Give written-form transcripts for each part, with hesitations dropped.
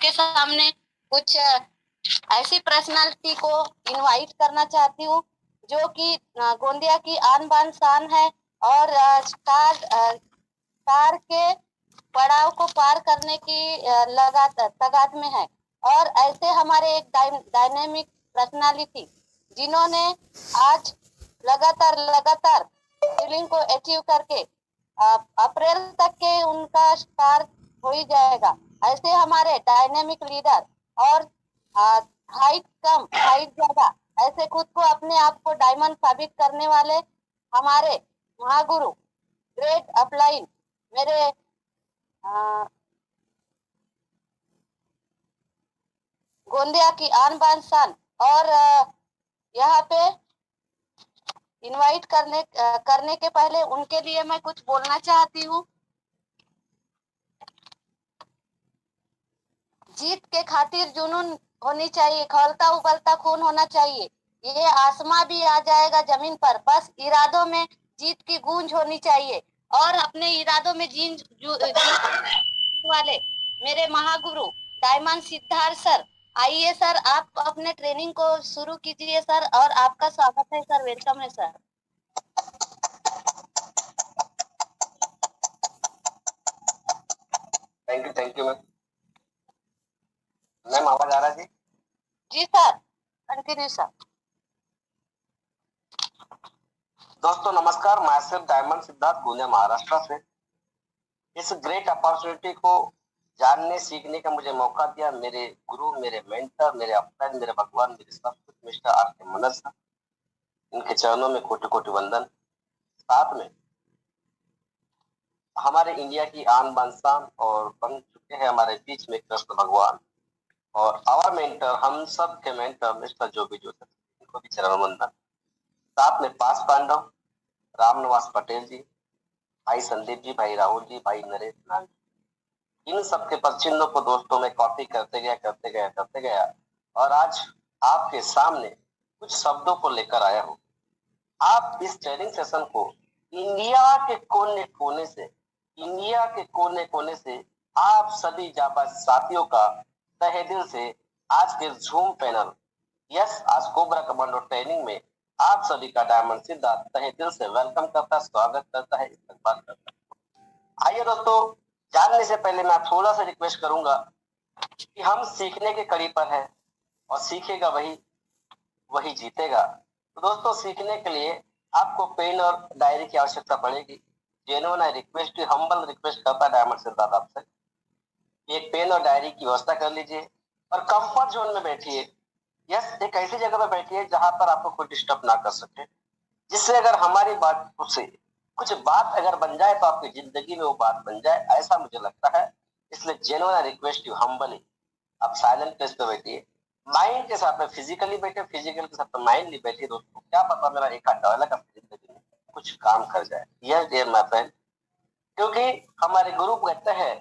आपके सामने कुछ ऐसी पर्सनालिटी को इनवाइट करना चाहती हूँ जो कि गोंदिया की आन बान शान है और स्टार के पड़ाव को पार करने की लगातार तगाद में है। और ऐसे हमारे एक डायनेमिक पर्सनालिटी जिन्होंने आज लगातार फीलिंग को अचीव करके अप्रैल तक के उनका स्टार हो ही जाएगा। ऐसे हमारे डायनेमिक लीडर और हाइट कम हाइट ज्यादा ऐसे खुद को अपने आप को डायमंड साबित करने वाले हमारे महागुरु ग्रेट अपलाइन मेरे गोंदिया की आन बान शान और यहाँ पे इनवाइट करने के पहले उनके लिए मैं कुछ बोलना चाहती हूँ। जीत के खातिर जुनून होनी चाहिए, खौलता उबलता खून होना चाहिए। ये आसमां भी आ जाएगा जमीन पर, बस इरादों में जीत की गूंज होनी चाहिए। और अपने इरादों में जीत वाले मेरे महागुरु डायमंड सिद्धार्थ सर, आइए सर आप अपने ट्रेनिंग को शुरू कीजिए सर, और आपका स्वागत है सर, वेलकम है सर। Thank you ma'am. आवाज आ रहा है जी सर, कंटिन्यू सर। दोस्तों नमस्कार, मैं सिर्फ डायमंड सिद्धार्थ गोंदिया महाराष्ट्र से। इस ग्रेट अपॉर्चुनिटी को जानने सीखने का मुझे मौका दिया मेरे गुरु, मेरे मेंटर, मेरे अपलाइन, मेरे भगवान, मेरे सब कुछ मिस्टर आर के मनर सर। इनके चरणों में कोटि कोटि वंदन। साथ में हमारे इंडिया की आन बान शान और बन चुके हैं हमारे बीच में कृष्ण भगवान और आवर मेंटर, हम सब के मेंटर मिस्टर जोगी जोसेफ, इनको भी चरण वंदन। साथ में पास पांडव, रामनिवास पटेल जी, भाई संदीप जी, भाई राहुल जी, भाई नरेश नाग, इन सबके पदचिन्हों को दोस्तों में कॉपी करते गया और आज आपके सामने कुछ शब्दों को लेकर आया हूं। आप इस ट्रेनिंग सेशन को इंडिया के कोने कोने से आप सभी जाबाज साथियों का तहे दिल से आज के जूम पैनल आज कोबरा कमांडो ट्रेनिंग में आप सभी का डायमंड सिद्धार्थ तहे दिल से वेलकम करता, स्वागत करता है, इस्तकबाल करता है। आइए दोस्तों, जानने से पहले मैं थोड़ा सा रिक्वेस्ट करूंगा कि हम सीखने के कड़ी पर है और सीखेगा वही जीतेगा। तो दोस्तों, सीखने के लिए आपको पेन और डायरी की आवश्यकता पड़ेगी। जेन्युइन रिक्वेस्ट, हम्बल रिक्वेस्ट करता है डायमंड सिद्धार्थ आपसे, एक पेन और डायरी की व्यवस्था कर लीजिए और कंफर्ट जोन में बैठिए। एक ऐसी जगह पर बैठिए जहां पर आपको कोई डिस्टर्ब ना कर सके, जिससे अगर हमारी बात से कुछ बात अगर बन जाए तो आपकी जिंदगी में वो बात बन जाए, ऐसा मुझे लगता है। इसलिए जेन्युइन रिक्वेस्ट यू हम्बली, आप साइलेंट प्लेस पे बैठिए, माइंड के साथ में फिजिकली बैठे, फिजिकल के साथ में माइंडली बैठिए। दोस्तों क्या पता मेरा एक आध डायलॉग आपकी जिंदगी में कुछ काम कर जाए। यस डियर माय फ्रेंड, क्योंकि हमारे गुरु कहते हैं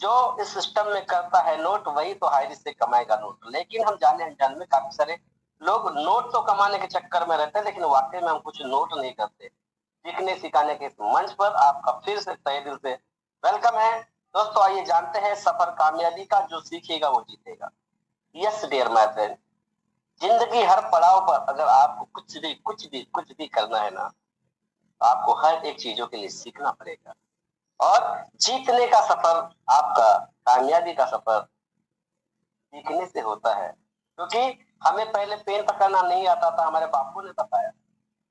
जो इस सिस्टम में करता है नोट, वही तो हाई रिस्क से कमाएगा नोट। लेकिन हम जाने अनजाने में काफी सारे लोग नोट तो कमाने के चक्कर में रहते हैं, लेकिन वाकई में हम कुछ नोट नहीं करते। सीखने सिखाने के इस मंच पर आपका फिर से तहे दिल से वेलकम है। दोस्तों आइए जानते हैं सफर कामयाबी का, जो सीखेगा वो जीतेगा। यस डियर माय फ्रेंड, जिंदगी हर पड़ाव पर अगर आपको कुछ भी करना है ना, तो आपको हर एक चीजों के लिए सीखना पड़ेगा। और जीतने का सफर, आपका कामयाबी का सफर सीखने से होता है। क्योंकि हमें पहले पेन पकड़ना नहीं आता था, हमारे बापू ने बताया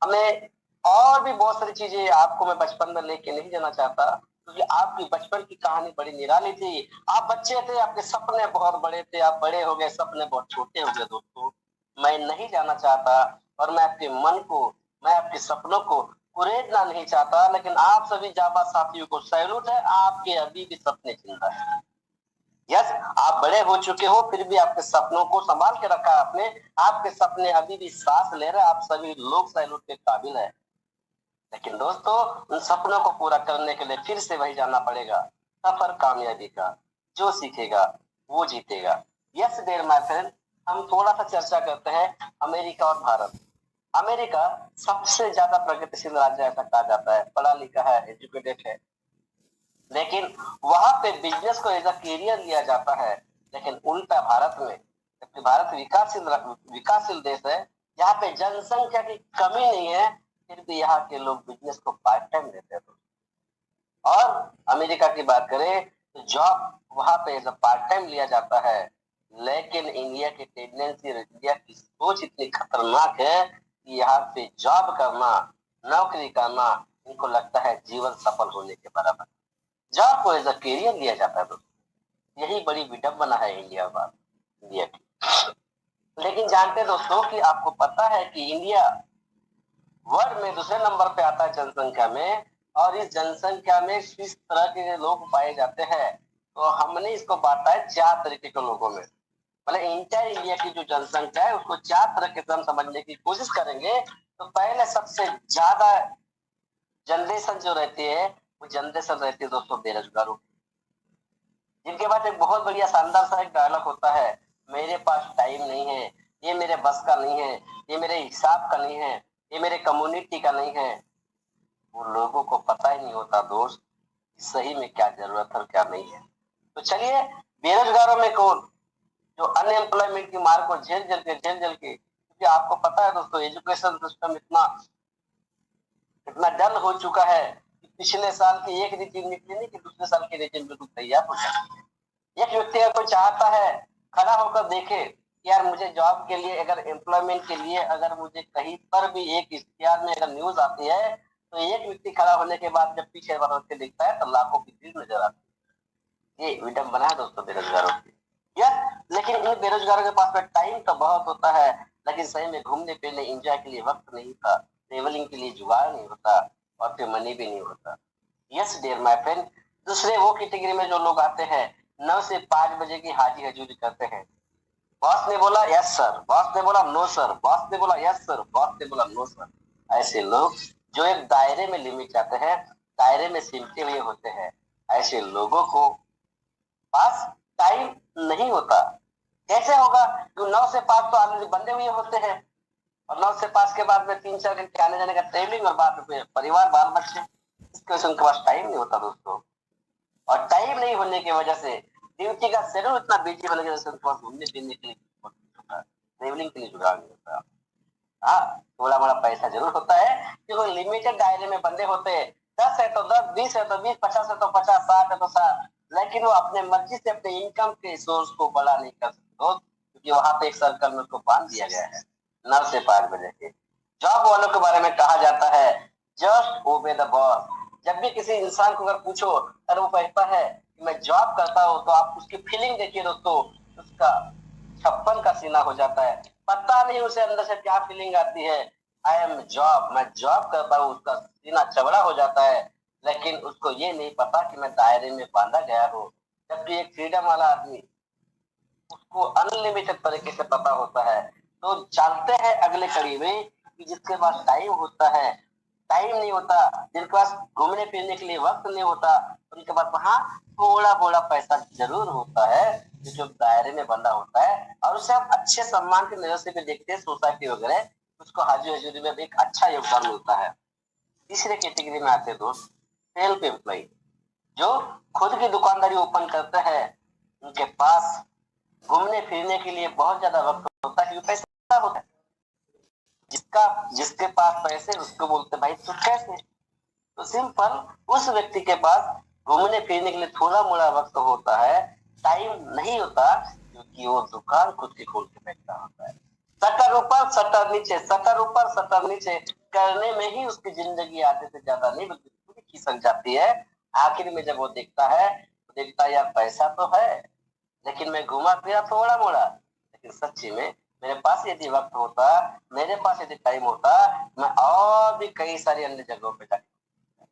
हमें। और भी बहुत सारी चीजें आपको मैं बचपन में लेके नहीं जाना चाहता, क्योंकि आपकी बचपन की कहानी बड़ी निराली थी। आप बच्चे थे, आपके सपने बहुत बड़े थे, आप बड़े हो गए, सपने बहुत छोटे हो गए। दोस्तों मैं नहीं जाना चाहता और मैं आपके मन को, मैं आपके सपनों को कुरेदना नहीं चाहता, लेकिन आप सभी जाबाज साथियों को सैल्यूट है, आपके अभी भी सपने जिंदा है। यस, आप बड़े हो चुके हो, फिर भी आपके सपनों को संभाल के रखा आपने। आपके सपने अभी भी सांस ले रहे, आप सभी लोग सैल्यूट के काबिल है। लेकिन दोस्तों उन सपनों को पूरा करने के लिए फिर से वही जाना पड़ेगा, सफर कामयाबी का, जो सीखेगा वो जीतेगा। यस डियर माय फ्रेंड, हम थोड़ा सा चर्चा करते हैं अमेरिका और भारत। अमेरिका सबसे ज्यादा प्रगतिशील राज्य ऐसा कहा जाता है, पढ़ा लिखा है, एजुकेटेड है, लेकिन वहां पे बिजनेस को एज अ कैरियर लिया जाता है। लेकिन उल्टा भारत में, जबकि भारत विकासशील देश है, यहाँ पे जनसंख्या की कमी नहीं है, फिर भी यहाँ के लोग बिजनेस को पार्ट टाइम लेते हैं। और अमेरिका की बात करें तो जॉब वहां पे एज पार्ट टाइम लिया जाता है, लेकिन इंडिया की टेंडेंसी, इंडिया की सोच इतनी खतरनाक है कि यहाँ पे जॉब करना, नौकरी करना, इनको लगता है जीवन सफल होने के बराबर। जॉब को एज अ कैरियर लिया जाता है दोस्तों। यही बड़ी विडंबना है इंडिया की। लेकिन जानते दोस्तों कि आपको पता है कि इंडिया वर्ल्ड में दूसरे नंबर पे आता है जनसंख्या में, और इस जनसंख्या में किस तरह के लोग पाए जाते हैं, तो हमने इसको बांटा है 4 तरीके के लोगों में। मतलब इंटायर इंडिया की जो जनसंख्या है उसको 4 तरह के हम समझने की कोशिश करेंगे। तो पहले सबसे ज्यादा जनरेशन जो रहती है, वो जनरेशन रहती है दोस्तों बेरोजगारों, जिनके पास एक बहुत बढ़िया शानदार सा एक डायलॉग होता है, मेरे पास टाइम नहीं है, ये मेरे बस का नहीं है, ये मेरे हिसाब का नहीं है, ये मेरे कम्युनिटी का नहीं है। वो लोगों को पता ही नहीं होता दोस्त सही में क्या जरूरत है और क्या नहीं है। तो चलिए, बेरोजगारों में कौन, जो अनएम्प्लॉयमेंट की मार को झेल झेल के, क्योंकि आपको पता है दोस्तों एजुकेशन सिस्टम इतना इतना डल हो चुका है कि पिछले साल की एक रिजिम निकली नहीं कि दूसरे साल की रिजिम बिल्कुल तैयार हो जाए। एक व्यक्ति अगर कोई चाहता है खड़ा होकर देखे यार मुझे जॉब के लिए, अगर एम्प्लॉयमेंट के लिए अगर मुझे कहीं पर भी एक इश्तिहार में अगर न्यूज आती है, तो एक व्यक्ति खड़ा होने के बाद जब पीछे बढ़ के दिखता है तो लाखों की भीड़ नजर आती है। ये विडंबना है दोस्तों बेरोजगारों की। यस, लेकिन इन बेरोजगारों के पास में टाइम तो बहुत होता है, लेकिन सही में घूमने फिरने एंजॉय के लिए वक्त नहीं था, ट्रेवलिंग के लिए जुगाड़ नहीं होता, और फिर मनी भी नहीं होता। यस डियर माय फ्रेंड, दूसरे वो कैटेगरी में जो लोग आते हैं 9 से 5 बजे की हाजी हजूरी करते हैं। बॉस ने बोला यस सर, बॉस ने बोला नो सर, बॉस ने बोला यस सर, बॉस ने बोला नो सर। ऐसे लोग जो एक दायरे में लिमिट जाते हैं, दायरे में सिमटे हुए होते हैं, ऐसे लोगों को पास टाइम नहीं होता। कैसे होगा? तो 9 से 5 तो आदमी बंधे हुए होते हैं, और 9 से 5 के बाद में 3-4 घंटे आने जाने का ट्रेवलिंग, और बाद में परिवार बाल बच्चे, इसकी वजह से उनके पास टाइम नहीं होता दोस्तों। और टाइम नहीं होने की वजह से ड्यूटी का शेड्यूल इतना बिजी होने की वजह से उनके पास घूमने फिरने के लिए ट्रेवलिंग के लिए जुगाड़ नहीं होता। हाँ, थोड़ा बड़ा पैसा जरूर होता है क्योंकि लिमिटेड दायरे में बंदे होते हैं। 10 है तो 10, 20 है तो 20, 50 है तो 50, 60 है तो 60, लेकिन वो अपने मर्जी से अपने इनकम के सोर्स को बड़ा नहीं कर सकते, क्योंकि वहां पे एक सर्कल में उसको बांध दिया गया है 9 से 5 बजे के। जॉब वालों के बारे में कहा जाता है जस्ट ओबे द बॉस। जब भी किसी इंसान को अगर पूछो अगर वो कहता है कि मैं जॉब करता हूँ, तो आप उसकी फीलिंग देखिए दोस्तों, उसका 56 का सीना हो जाता है। पता नहीं उसे अंदर से क्या फीलिंग आती है, आई एम जॉब, मैं जॉब करता हूँ, उसका सीना चवड़ा हो जाता है। लेकिन उसको ये नहीं पता कि मैं दायरे में बांधा गया हूँ। जबकि एक फ्रीडम वाला आदमी, उसको अनलिमिटेड तरीके से पता होता है। तो चलते हैं अगले कड़ी में कि जिसके पास टाइम होता है, टाइम नहीं होता, जिनके पास घूमने फिरने के लिए वक्त नहीं होता, उनके पास वहां थोड़ा बोड़ा पैसा जरूर होता है, जो दायरे में बंधा होता है, और उसे हम अच्छे सम्मान की नजर से भी देखते हैं सोसाइटी वगैरह, उसको हाजिर हजूरी में भी एक अच्छा योगदान मिलता है। तीसरे कैटेगरी में आते हैं दोस्त सेल्फ एम्प्लॉय, जो खुद की दुकानदारी ओपन करते हैं। उनके पास घूमने फिरने के लिए बहुत ज्यादा वक्त होता है क्योंकि पैसा होता है। जिसके पास पैसे उसको बोलते भाई तू कैसे। तो सिंपल, उस व्यक्ति के पास घूमने फिरने के लिए थोड़ा मोड़ा वक्त होता है, टाइम नहीं होता, क्योंकि वो दुकान खुद की खोल के बैठा होता है। शटर ऊपर शटर नीचे, शटर ऊपर शटर नीचे करने में ही उसकी जिंदगी आधे से ज्यादा नहीं बल्कि पूरी खिसक जाती है। आखिर में जब वो देखता है तो देखता है यार पैसा तो है, लेकिन मैं घुमा फिरा थोड़ा मोड़ा, लेकिन सच्ची में मेरे पास यदि वक्त होता, मेरे पास यदि टाइम होता, मैं और भी कई सारी अन्य जगहों पे जाता।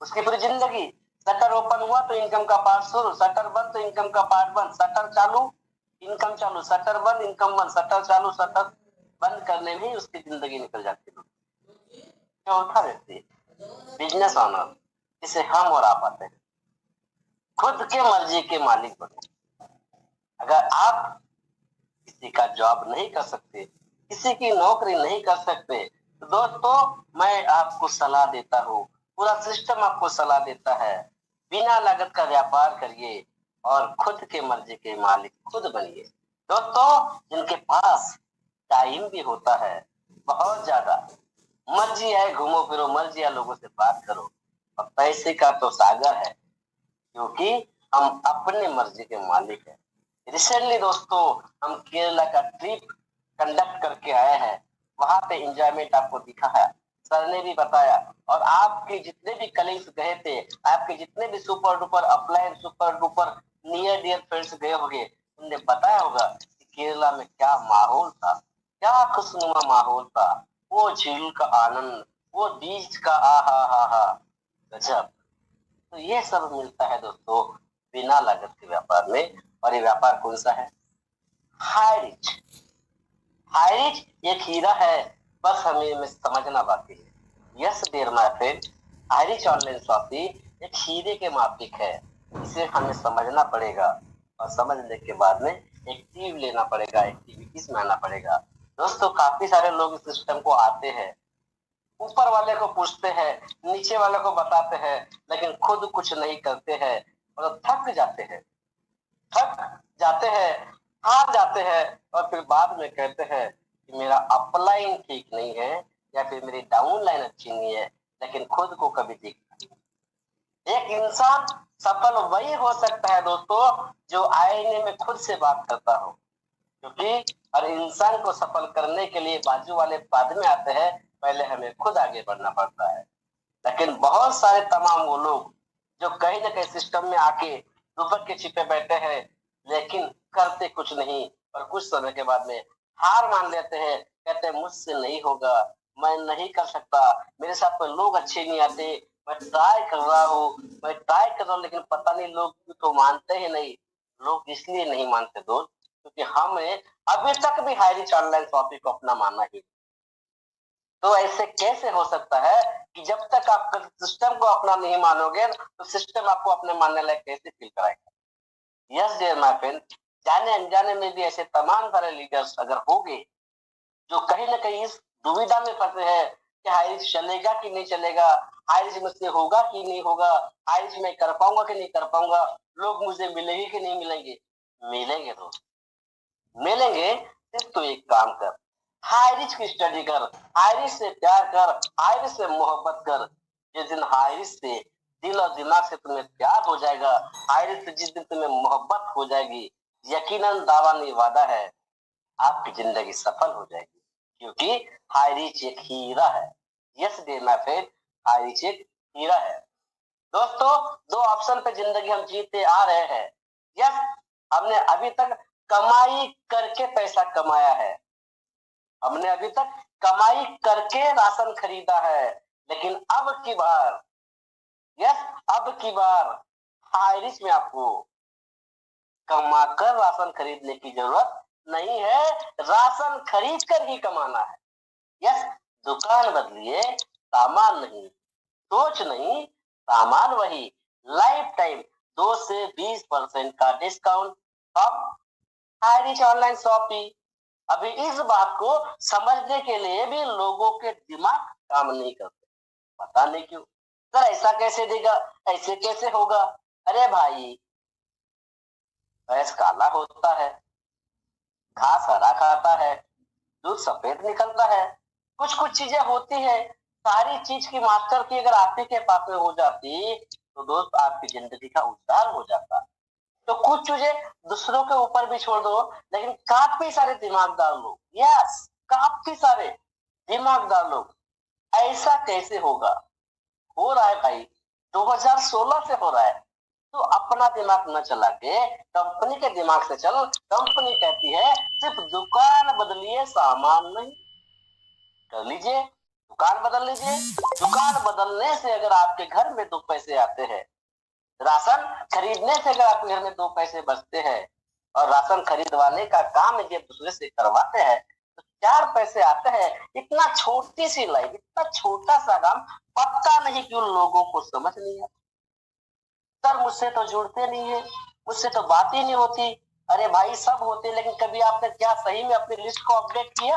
उसकी पूरी जिंदगी, शटर ओपन हुआ तो इनकम का पार्ट शुरू, शटर बंद तो इनकम का पार्ट बंद, शटर चालू इनकम चालू, शटर बंद इनकम बंद, शटर चालू शटर बंद करने में ही उसकी जिंदगी निकल जाती है। चौथा व्यक्ति बिजनेस ऑनर, जिसे हम और आप आते हैं, खुद के मर्जी के मालिक बने। अगर आप किसी का जॉब नहीं कर सकते, किसी की नौकरी नहीं कर सकते, तो दोस्तों मैं आपको सलाह देता हूँ, पूरा सिस्टम आपको सलाह देता है, बिना लागत का व्यापार करिए, और खुद के मर्जी के मालिक खुद बनिए। दोस्तों, जिनके पास टाइम भी होता है बहुत ज्यादा, मर्जी आए घूमो फिरो, मर्जी आए लोगों से बात करो, और पैसे का तो सागर है, क्योंकि हम अपने मर्जी के मालिक हैं। रिसेंटली दोस्तों, हम केरला का ट्रिप कंडक्ट करके आए हैं। वहां पे एंजॉयमेंट आपको दिखा है, सर ने भी बताया, और आपके जितने भी कलीग्स गए थे, आपके जितने भी super duper upline super duper near dear friends गए होंगे, उनने बताया होगा कि केरला में क्या माहौल था, क्या खुशनुमा माहौल था। वो झील का आनंद, वो बीच का आहा हा हा, गजब। तो ये सब मिलता है दोस्तों बिना लागत के व्यापार में। और ये व्यापार कौन सा है? High rich. हाई रिच एक हीरा है, बस हमें समझना बाकी है। Yes dear my friend, high rich online shopping एक हीरे के माफिक है। इसे हमें समझना पड़ेगा, और समझने के बाद में एक्टिव लेना पड़ेगा, एक्टिविटीज में आना पड़ेगा। दोस्तों, काफी सारे लोग इस सिस्टम को आते हैं, ऊपर वाले को पूछते हैं, नीचे वाले को बताते हैं, लेकिन खुद कुछ नहीं करते हैं, और थक जाते हैं, थक जाते हैं, हार जाते हैं, और फिर बाद में कहते हैं कि मेरा अपलाइन ठीक नहीं है, या फिर मेरी डाउन लाइन अच्छी नहीं है, लेकिन खुद को कभी देखता नहीं। एक इंसान सफल वही हो सकता है दोस्तों जो आईने में खुद से बात करता हो, क्योंकि हर इंसान को सफल करने के लिए बाजू वाले बाद में आते हैं, पहले हमें खुद आगे बढ़ना पड़ता है। लेकिन बहुत सारे तमाम वो लोग जो कहीं ना कहीं सिस्टम में आके ऊपर के छिपे बैठे हैं, लेकिन करते कुछ नहीं, और कुछ समय के बाद में हार मान लेते हैं, कहते हैं मुझसे नहीं होगा, मैं नहीं कर सकता, मेरे साथ में लोग अच्छे नहीं आते, मैं ट्राई कर रहा हूँ, मैं ट्राई कर रहा हूँ, लेकिन पता नहीं लोग तो मानते ही नहीं। लोग इसलिए नहीं मानते दोस्त, क्योंकि हमें अभी तक भी हाई रिच ऑनलाइन शॉपिंग को अपना माना ही। तो ऐसे कैसे हो सकता है कि जब तक आप सिस्टम को अपना नहीं मानोगे, तो सिस्टम आपको अपने मानने लायक कैसे फील कराएगा? यस डियर माय फ्रेंड, जाने अनजाने में भी ऐसे तमाम सारे लीडर्स अगर होंगे जो कहीं ना कहीं इस दुविधा में फंसे हैं कि हाइरिच चलेगा कि नहीं चलेगा, हाइरिच मुझसे होगा कि नहीं होगा, हाइरिच मैं कर पाऊंगा कि नहीं कर पाऊंगा, लोग मुझे मिलेंगे कि नहीं मिलेंगे। मिलेंगे दोस्त, मिलेंगे। सिर्फ तो एक काम कर, हाइरिच की स्टडी कर, हाइरिच से प्यार कर, हाइरिच से मोहब्बत कर। जिस दिन हाइरिच से दिल और दिमाग से तुम्हें प्यार हो जाएगा, हाइरिच से जिस दिन तुम्हें मोहब्बत हो जाएगी, यकीनन दावा नहीं वादा है, आपकी जिंदगी सफल हो जाएगी, क्योंकि हाई रिच एक हीरा है। Yes dear my friend, high rich एक हीरा है। दोस्तों, दो ऑप्शन पे जिंदगी हम जीते आ रहे हैं। यस, हमने अभी तक कमाई करके पैसा कमाया है, हमने अभी तक कमाई करके राशन खरीदा है, लेकिन अब की बार, यस, अब की बार हाई रिच में आपको कमाकर राशन खरीदने की जरूरत नहीं है, राशन खरीद कर ही कमाना है। यस, दुकान बदलिए, सामान नहीं, सोच नहीं, सामान वही, लाइफ टाइम 2 से 20% का डिस्काउंट। अब हाई रिच ऑनलाइन शॉपिंग। अभी इस बात को समझने के लिए भी लोगों के दिमाग काम नहीं करते, पता नहीं क्यों। सर ऐसा कैसे देगा, ऐसे कैसे होगा? अरे भाई, भैंस काला होता है, घास हरा खाता है, दूध सफेद निकलता है, कुछ कुछ चीजें होती है। सारी चीज की मास्टर की अगर आप ही के पास में हो जाती, तो दोस्त आपकी जिंदगी का उद्धार हो जाता। तो कुछ चीजें दूसरों के ऊपर भी छोड़ दो, लेकिन काफी सारे दिमागदार लोग, यस, काफी सारे दिमागदार लोग, ऐसा कैसे होगा? हो रहा है भाई, 2016 से हो रहा है। तो अपना दिमाग न चला के कंपनी के दिमाग से चल। कंपनी कहती है सिर्फ दुकान बदलिए, सामान नहीं। कर लीजिए, दुकान बदल लीजिए। दुकान बदलने से अगर आपके घर में 2 पैसे आते हैं, राशन खरीदने से अगर आपके घर में 2 पैसे बचते हैं, और राशन खरीदवाने का काम जब दूसरे से करवाते हैं तो 4 पैसे आते हैं। इतना छोटी सी लाइफ, इतना छोटा सा काम, पता नहीं क्यों लोगों को समझ नहीं आता। सर मुझसे तो जुड़ते नहीं है, मुझसे तो बात ही नहीं होती। अरे भाई, सब होते, लेकिन कभी आपने क्या सही में अपनी लिस्ट को अपडेट किया?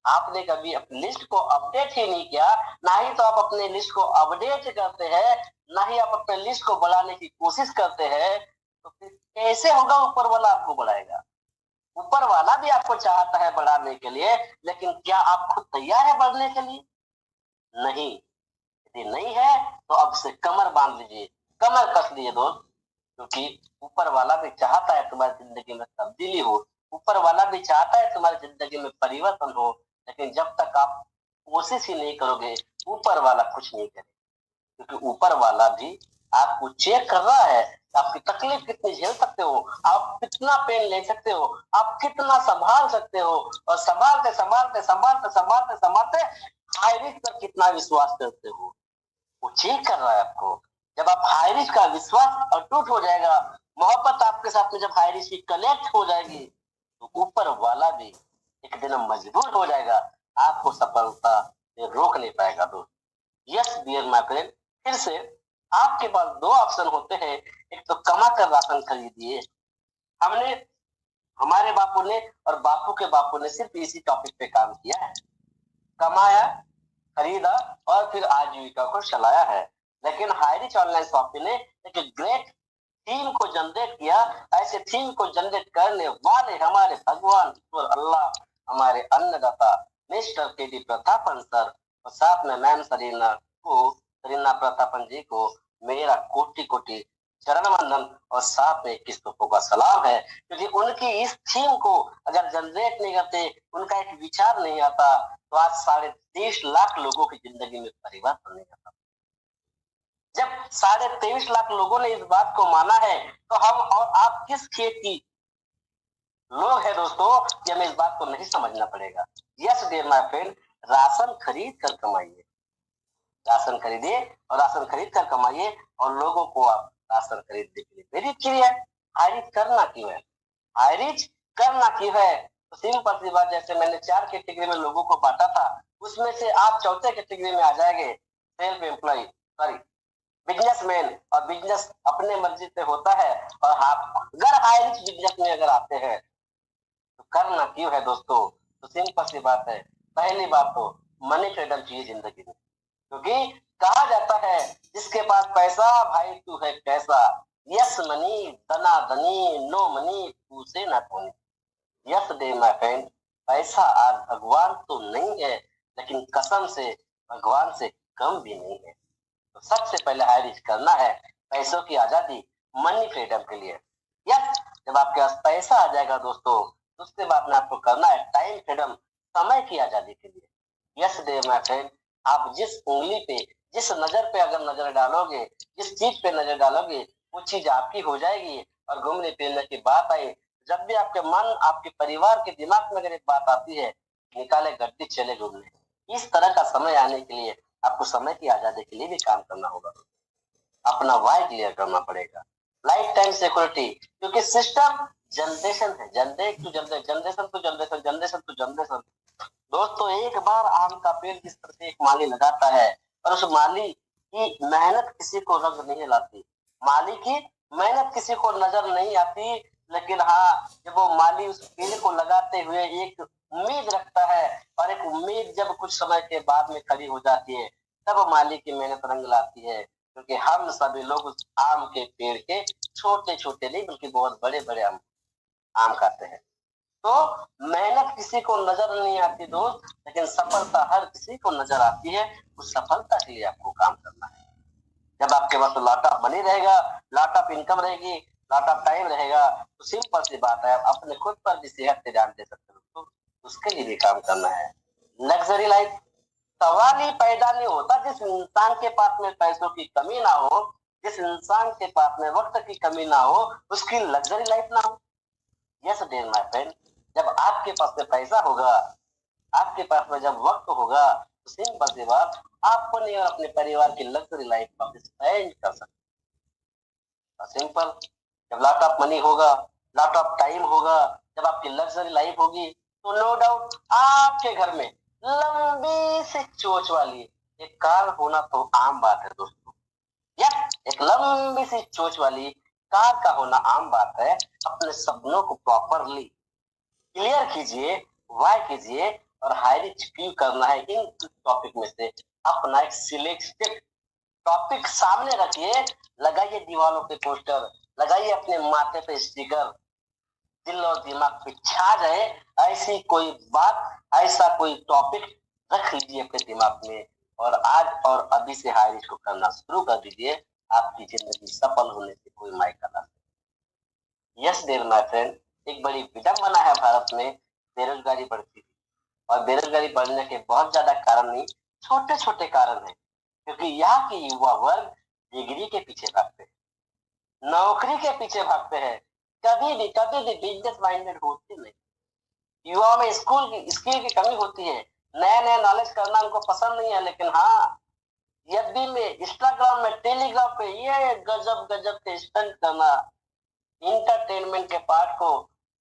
आपने कभी अपनी लिस्ट को अपडेट ही नहीं किया। ना ही तो आप अपने लिस्ट को अपडेट करते हैं, ना ही आप अपने लिस्ट को बढ़ाने की कोशिश करते हैं। तो फिर कैसे होगा ऊपर वाला आपको बढ़ाएगा? ऊपर वाला भी आपको चाहता है बढ़ाने के लिए, लेकिन क्या आप खुद तैयार है बढ़ने के लिए? नहीं। यदि नहीं है तो अब से कमर बांध लीजिए, कमर कस लीजिए दोस्त, क्योंकि ऊपर वाला भी चाहता है तुम्हारी जिंदगी में तब्दीली हो, ऊपर वाला भी चाहता है तुम्हारी जिंदगी में परिवर्तन हो, लेकिन जब तक आप कोशिश ही नहीं करोगे ऊपर वाला कुछ नहीं करेगा। क्योंकि ऊपर वाला भी आपको चेक कर रहा है, आपकी तकलीफ कितनी झेल सकते हो, आप कितना पेन ले सकते हो, आप कितना संभाल सकते हो, और संभालते संभालते संभालते संभालते संभालते हाई रिस्क पर कितना विश्वास करते हो, वो चेक कर रहा है आपको। जब आप हाई रिस्क का विश्वास अटूट हो जाएगा, मोहब्बत आपके साथ में जब हाई रिस्क की कनेक्ट हो जाएगी, तो ऊपर वाला भी एक दिन मजबूर हो जाएगा, आपको सफलता से रोक नहीं पाएगा दोस्त। यस डियर माय फ्रेंड, फिर से आपके पास दो ऑप्शन होते हैं, एक तो कमा कर राशन खरीदिए। हमने, हमारे बापू ने और बापू के बापू ने सिर्फ इसी टॉपिक पे काम किया है, कमाया, खरीदा और फिर आजीविका को चलाया है। लेकिन हाईरिच ऑनलाइन शॉपिंग ने एक ग्रेट थीम को जनरेट किया। ऐसे थीम को जनरेट करने वाले हमारे भगवान ईश्वर अल्लाह, हमारे अन्नदाता मिस्टर के डी प्रतापन सर, और साथ में मैम सरीना प्रतापन जी को मेरा कोटि कोटि चरण वंदन और साथ में 21 तोपों का सलाम है। क्योंकि उनकी इस थीम को अगर जनरेट नहीं करते, उनका एक विचार नहीं आता, तो आज 23.5 लाख लोगों की जिंदगी में परिवर्तन नहीं आता। जब 23.5 लाख लोगों ने इस बात को माना है, तो हम और आप किस खेत की लोग हैं दोस्तों कि हमें इस बात को नहीं समझना पड़ेगा। Yes dear my friend, ration खरीद कर कमाइए, राशन खरीदिए और राशन खरीद कर कमाइए, और लोगों को आप राशन खरीदने के लिए प्रेरित कीजिए। हाईरिच करना क्यों है? हाईरिच करना क्यों है? तो सिंपल सी बात, जैसे मैंने 4 कैटेगरी में लोगों को बांटा था, उसमें से आप चौथे कैटेगरी में आ जाएंगे, सेल्फ एम्प्लॉय, सॉरी बिजनेसमैन। और बिजनेस अपने मर्जी से होता है, और आप अगर हाईरिच बिजनेस में अगर आते हैं तो करना क्यों है दोस्तों? तो सिंपल सी बात है, पहली बात तो मनी फ्रीडम चाहिए जिंदगी में, क्योंकि कहा जाता है जिसके पास पैसा भाई तू है कैसा, यस मनी धना धनी, नो मनी तू से ना धनी। यस डे माय फ्रेंड, पैसा आज भगवान तो नहीं है, लेकिन कसम से भगवान से कम भी नहीं है। तो सबसे पहले हाईरिच करना है पैसों की आजादी, मनी फ्रीडम के लिए। यस, जब आपके पास पैसा आ जाएगा दोस्तों, उसके बाद में आपको करना है टाइम फ्रीडम, समय की आजादी के लिए। यस डे माय फ्रेंड, आप जिस उंगली पे, जिस नजर पे अगर नजर डालोगे, जिस चीज पे नजर डालोगे, वो चीज आपकी हो जाएगी। और घूमने फिरने की बात आई, जब भी आपके मन, आपके परिवार के दिमाग में अगर एक बात आती है, निकाले गड्डी चले घूमने। इस तरह का समय आने के लिए आपको समय की आजादी के लिए भी काम करना होगा, अपना वाई क्लियर करना पड़ेगा, लाइफ टाइम सिक्योरिटी। क्योंकि सिस्टम जनरेशन है, generation to generation, generation to generation. दोस्तों, एक बार आम का पेड़ किस तरह से एक माली लगाता है, और उस माली की मेहनत किसी को रंग नहीं लाती, माली की मेहनत किसी को नजर नहीं आती, लेकिन हाँ, जब वो माली उस पेड़ को लगाते हुए एक उम्मीद रखता है, और एक उम्मीद जब कुछ समय के बाद में खड़ी हो जाती है, तब माली की मेहनत रंग लाती है। क्योंकि हम सभी लोग उस आम के पेड़ के छोटे छोटे नहीं बल्कि बहुत बड़े बड़े आम खाते हैं। तो मेहनत किसी को नजर नहीं आती दोस्त, लेकिन सफलता हर किसी को नजर आती है। उस सफलता के लिए आपको काम करना है। जब आपके पास लॉट ऑफ मनी रहेगा, लॉट ऑफ इनकम रहेगी, लॉट ऑफ टाइम रहेगा, तो सिंपल सी बात है, आप अपने खुद पर भी सेहत पे ध्यान दे सकते हो, तो उसके लिए भी काम करना है। लग्जरी लाइफ, सवाल ही पैदा नहीं होता जिस इंसान के पास में पैसों की कमी ना हो, जिस इंसान के पास में वक्त की कमी ना हो, उसकी लग्जरी लाइफ ना हो। यस डियर माय फ्रेंड, जब आपके पास में पैसा होगा, आपके पास में जब वक्त होगा, तो सिंपल सी बात, आप अपने और अपने परिवार की लग्जरी लाइफ को स्पेंड कर सकते हैं। सिंपल, जब लॉट ऑफ मनी होगा, लॉट ऑफ टाइम होगा, जब आपकी लग्जरी लाइफ होगी, तो नो डाउट आपके घर में लंबी सी चोंच वाली एक कार होना तो आम बात है दोस्तों। या एक लंबी सी चोंच वाली कार का होना आम बात है। अपने सपनों को प्रॉपरली क्लियर कीजिए, वाई कीजिए, और हाईरिच क्यों करना है, इन टॉपिक में से अपना एक सिलेक्टेड टॉपिक सामने रखिए, लगाइए दीवारों पे पोस्टर, लगाइए अपने माथे पे स्टिकर, दिल और दिमाग पे छा जाए ऐसी कोई बात, ऐसा कोई टॉपिक रख लीजिए अपने दिमाग में, और आज और अभी से हायर इसको करना शुरू कर दीजिए। आपकी जिंदगी सफल होने से कोई मायका ना। यस डियर माय फ्रेंड, एक बड़ी विडंबना है भारत में बेरोजगारी बढ़ती है, और बेरोजगारी बढ़ने के बहुत ज्यादा कारण नहीं, छोटे छोटे कारण है, क्योंकि यहाँ के युवा वर्ग डिग्री के पीछे भागते हैं, नौकरी के पीछे भागते हैं, कभी भी बिजनेस माइंडेड होते नहीं। युवाओं में स्किल की कमी होती है, नया नया नॉलेज करना उनको पसंद नहीं है, लेकिन हाँ यदि में इंस्टाग्राम में टेलीग्राम पे ये गजब गजब के स्टंट करना, इंटरटेनमेंट के पार्ट को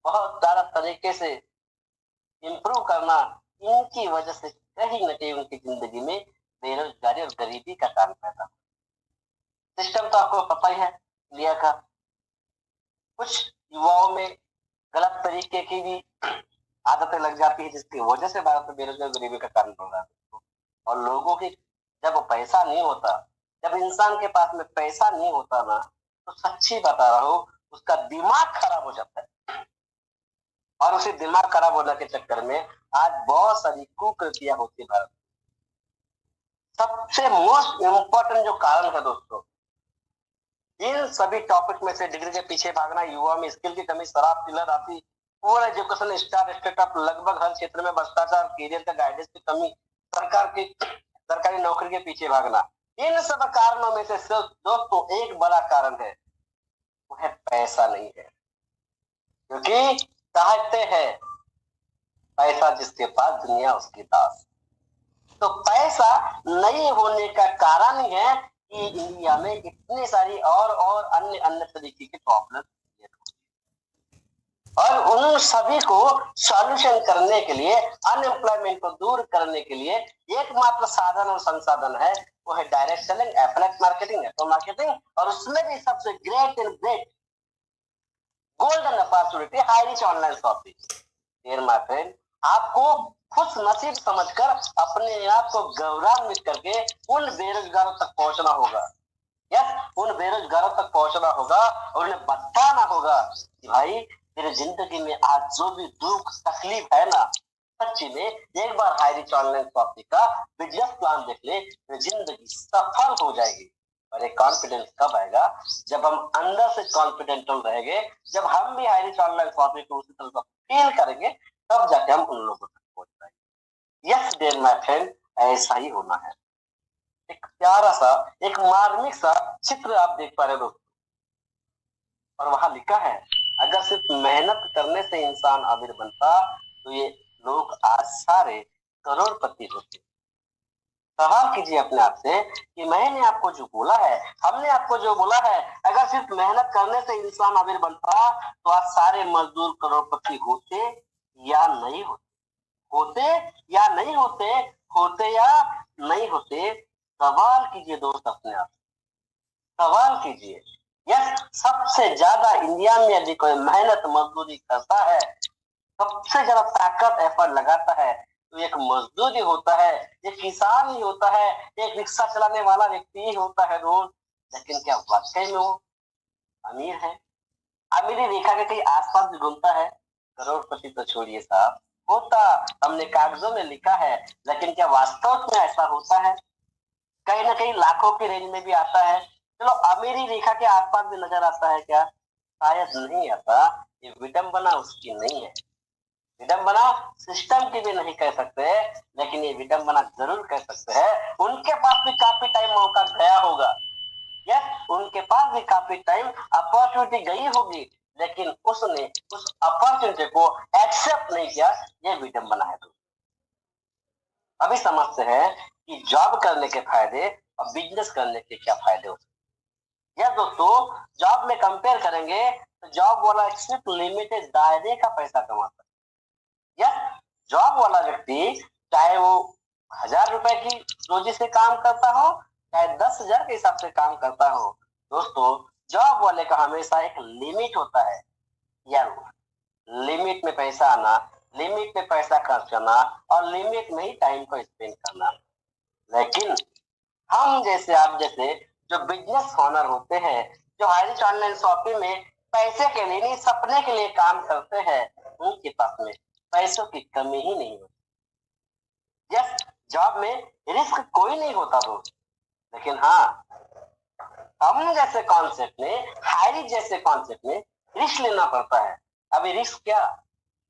बहुत ज्यादा तरीके से इम्प्रूव करना, इनकी वजह से कहीं न कहीं उनकी जिंदगी में बेरोजगारी और गरीबी का कारण पैदा। सिस्टम तो आपको पता ही है इंडिया का। कुछ युवाओं में गलत तरीके की भी आदतें लग जाती है, जिसकी वजह से भारत में बेरोजगारी गरीबी का कारण बन रहा है। और लोगों की जब पैसा नहीं होता, जब इंसान के पास में पैसा नहीं होता ना, तो सच्ची बता रहा हूँ उसका दिमाग खराब हो जाता है, और उसी दिमाग खराब होने के चक्कर में आज बहुत सारी कुकृतियां होती है भारत। सबसे मोस्ट इम्पोर्टेंट जो कारण है दोस्तों, इन सभी टॉपिक में से डिग्री के पीछे भागना, युवा में स्किल की कमी, शराब, पिलर आदि, पूरा एजुकेशन स्टार्टअप, लगभग हर क्षेत्र में भ्रष्टाचार, कैरियर का गाइडेंस की कमी, सरकारी नौकरी के पीछे भागना, इन सब कारणों में से सिर्फ दोस्तों एक बड़ा कारण है, वो है पैसा नहीं है। क्योंकि कहते हैं पैसा जिसके पास दुनिया उसकी दास। तो पैसा नहीं होने का कारण ही है कि इंडिया में इतनी सारी और अन्य अन्य तरीके की प्रॉब्लम, और उन सभी को सॉल्यूशन करने के लिए, अनएम्प्लॉयमेंट को दूर करने के लिए एकमात्र साधन और संसाधन है, वो है direct selling, affiliate marketing, network marketing, और उसमें भी सबसे great and great golden opportunity high rich online shopping. Dear my friend, आपको खुश नसीब समझकर अपने आप को गौरवान्वित करके उन बेरोजगारों तक पहुंचना होगा। यस, उन बेरोजगारों तक पहुंचना होगा और उन्हें बताना होगा कि भाई तेरी जिंदगी में आज जो भी दुख तकलीफ है ना, सच्ची में एक बार हाई रिच ऑनलाइन शॉपिंग का बिजनेस प्लान देख ले, तो जिंदगी सफल हो जाएगी। और एक कॉन्फिडेंस कब आएगा? जब हम अंदर से कॉन्फिडेंटल रहेंगे, जब हम भी हाई रिच ऑनलाइन शॉपिंग को उसी तरह फील करेंगे, तब जाके हम उन लोगों तक पहुंच पाएंगे। यस डियर माय फ्रेंड, ऐसा ही होना है। एक प्यारा सा, एक मार्मिक सा चित्र आप देख पा रहे हो दोस्तों, और वहां लिखा है, अगर सिर्फ मेहनत करने से इंसान अमीर बनता तो ये लोग आज सारे करोड़पति होते। सवाल कीजिए अपने आप से कि मैंने आपको जो बोला है, हमने आपको जो बोला है, अगर सिर्फ मेहनत करने से इंसान अमीर बनता तो आज सारे मजदूर करोड़पति होते या नहीं होते? होते या नहीं होते? होते या नहीं होते? सवाल कीजिए दोस्त अपने आप, सवाल कीजिए। यस, सबसे ज्यादा इंडिया में यदि कोई मेहनत मजदूरी करता है, सबसे ज्यादा ताकत एफर्ट लगाता है, तो एक मजदूर ही होता है, एक किसान ही होता है, एक रिक्शा चलाने वाला व्यक्ति ही होता है रोज। लेकिन क्या वाकई में वो अमीर है? अमीरी रेखा के कहीं आसपास भी घूमता है? करोड़पति तो छोड़िए साहब, होता हमने कागजों में लिखा है, लेकिन क्या वास्तव में ऐसा होता है? कहीं ना कहीं लाखों की रेंज में भी आता है, चलो अमीरी रेखा के आसपास भी नजर आता है क्या? शायद नहीं आता। ये विडंबना उसकी नहीं है, विडंबना सिस्टम की भी नहीं कह सकते, लेकिन ये विडंबना जरूर कह सकते हैं उनके पास भी काफी टाइम मौका गया होगा। यस, उनके पास भी काफी टाइम अपॉर्चुनिटी गई होगी, लेकिन उसने उस अपॉर्चुनिटी को एक्सेप्ट नहीं किया। ये विडंबना है। अभी समझते हैं कि जॉब करने के फायदे और बिजनेस करने के क्या फायदे होते हैं। यस दोस्तों, जॉब में कंपेयर करेंगे तो जॉब वाला सिर्फ लिमिटेड दायरे का पैसा कमाता है। यस, जॉब वाला व्यक्ति चाहे वो 1000 रुपए की रोजी से काम करता हो, चाहे 10,000 के हिसाब से काम करता हो, दोस्तों जॉब वाले का हमेशा एक लिमिट होता है। यार, लिमिट में पैसा आना, लिमिट में पैसा खर्च करना, और लिमिट में ही टाइम को स्पेंड करना। लेकिन हम जैसे, आप जैसे जो बिजनेस ओनर होते हैं, जो हाई रिच ऑनलाइन शॉपिंग में पैसे के लिए नहीं सपने के लिए काम करते हैं, उनके पास में पैसों की कमी ही नहीं होती। यस, जॉब में रिस्क कोई नहीं होता दोस्त, लेकिन हाँ हम जैसे कॉन्सेप्ट में, हाई रिच जैसे कॉन्सेप्ट में रिस्क लेना पड़ता है। अभी रिस्क क्या,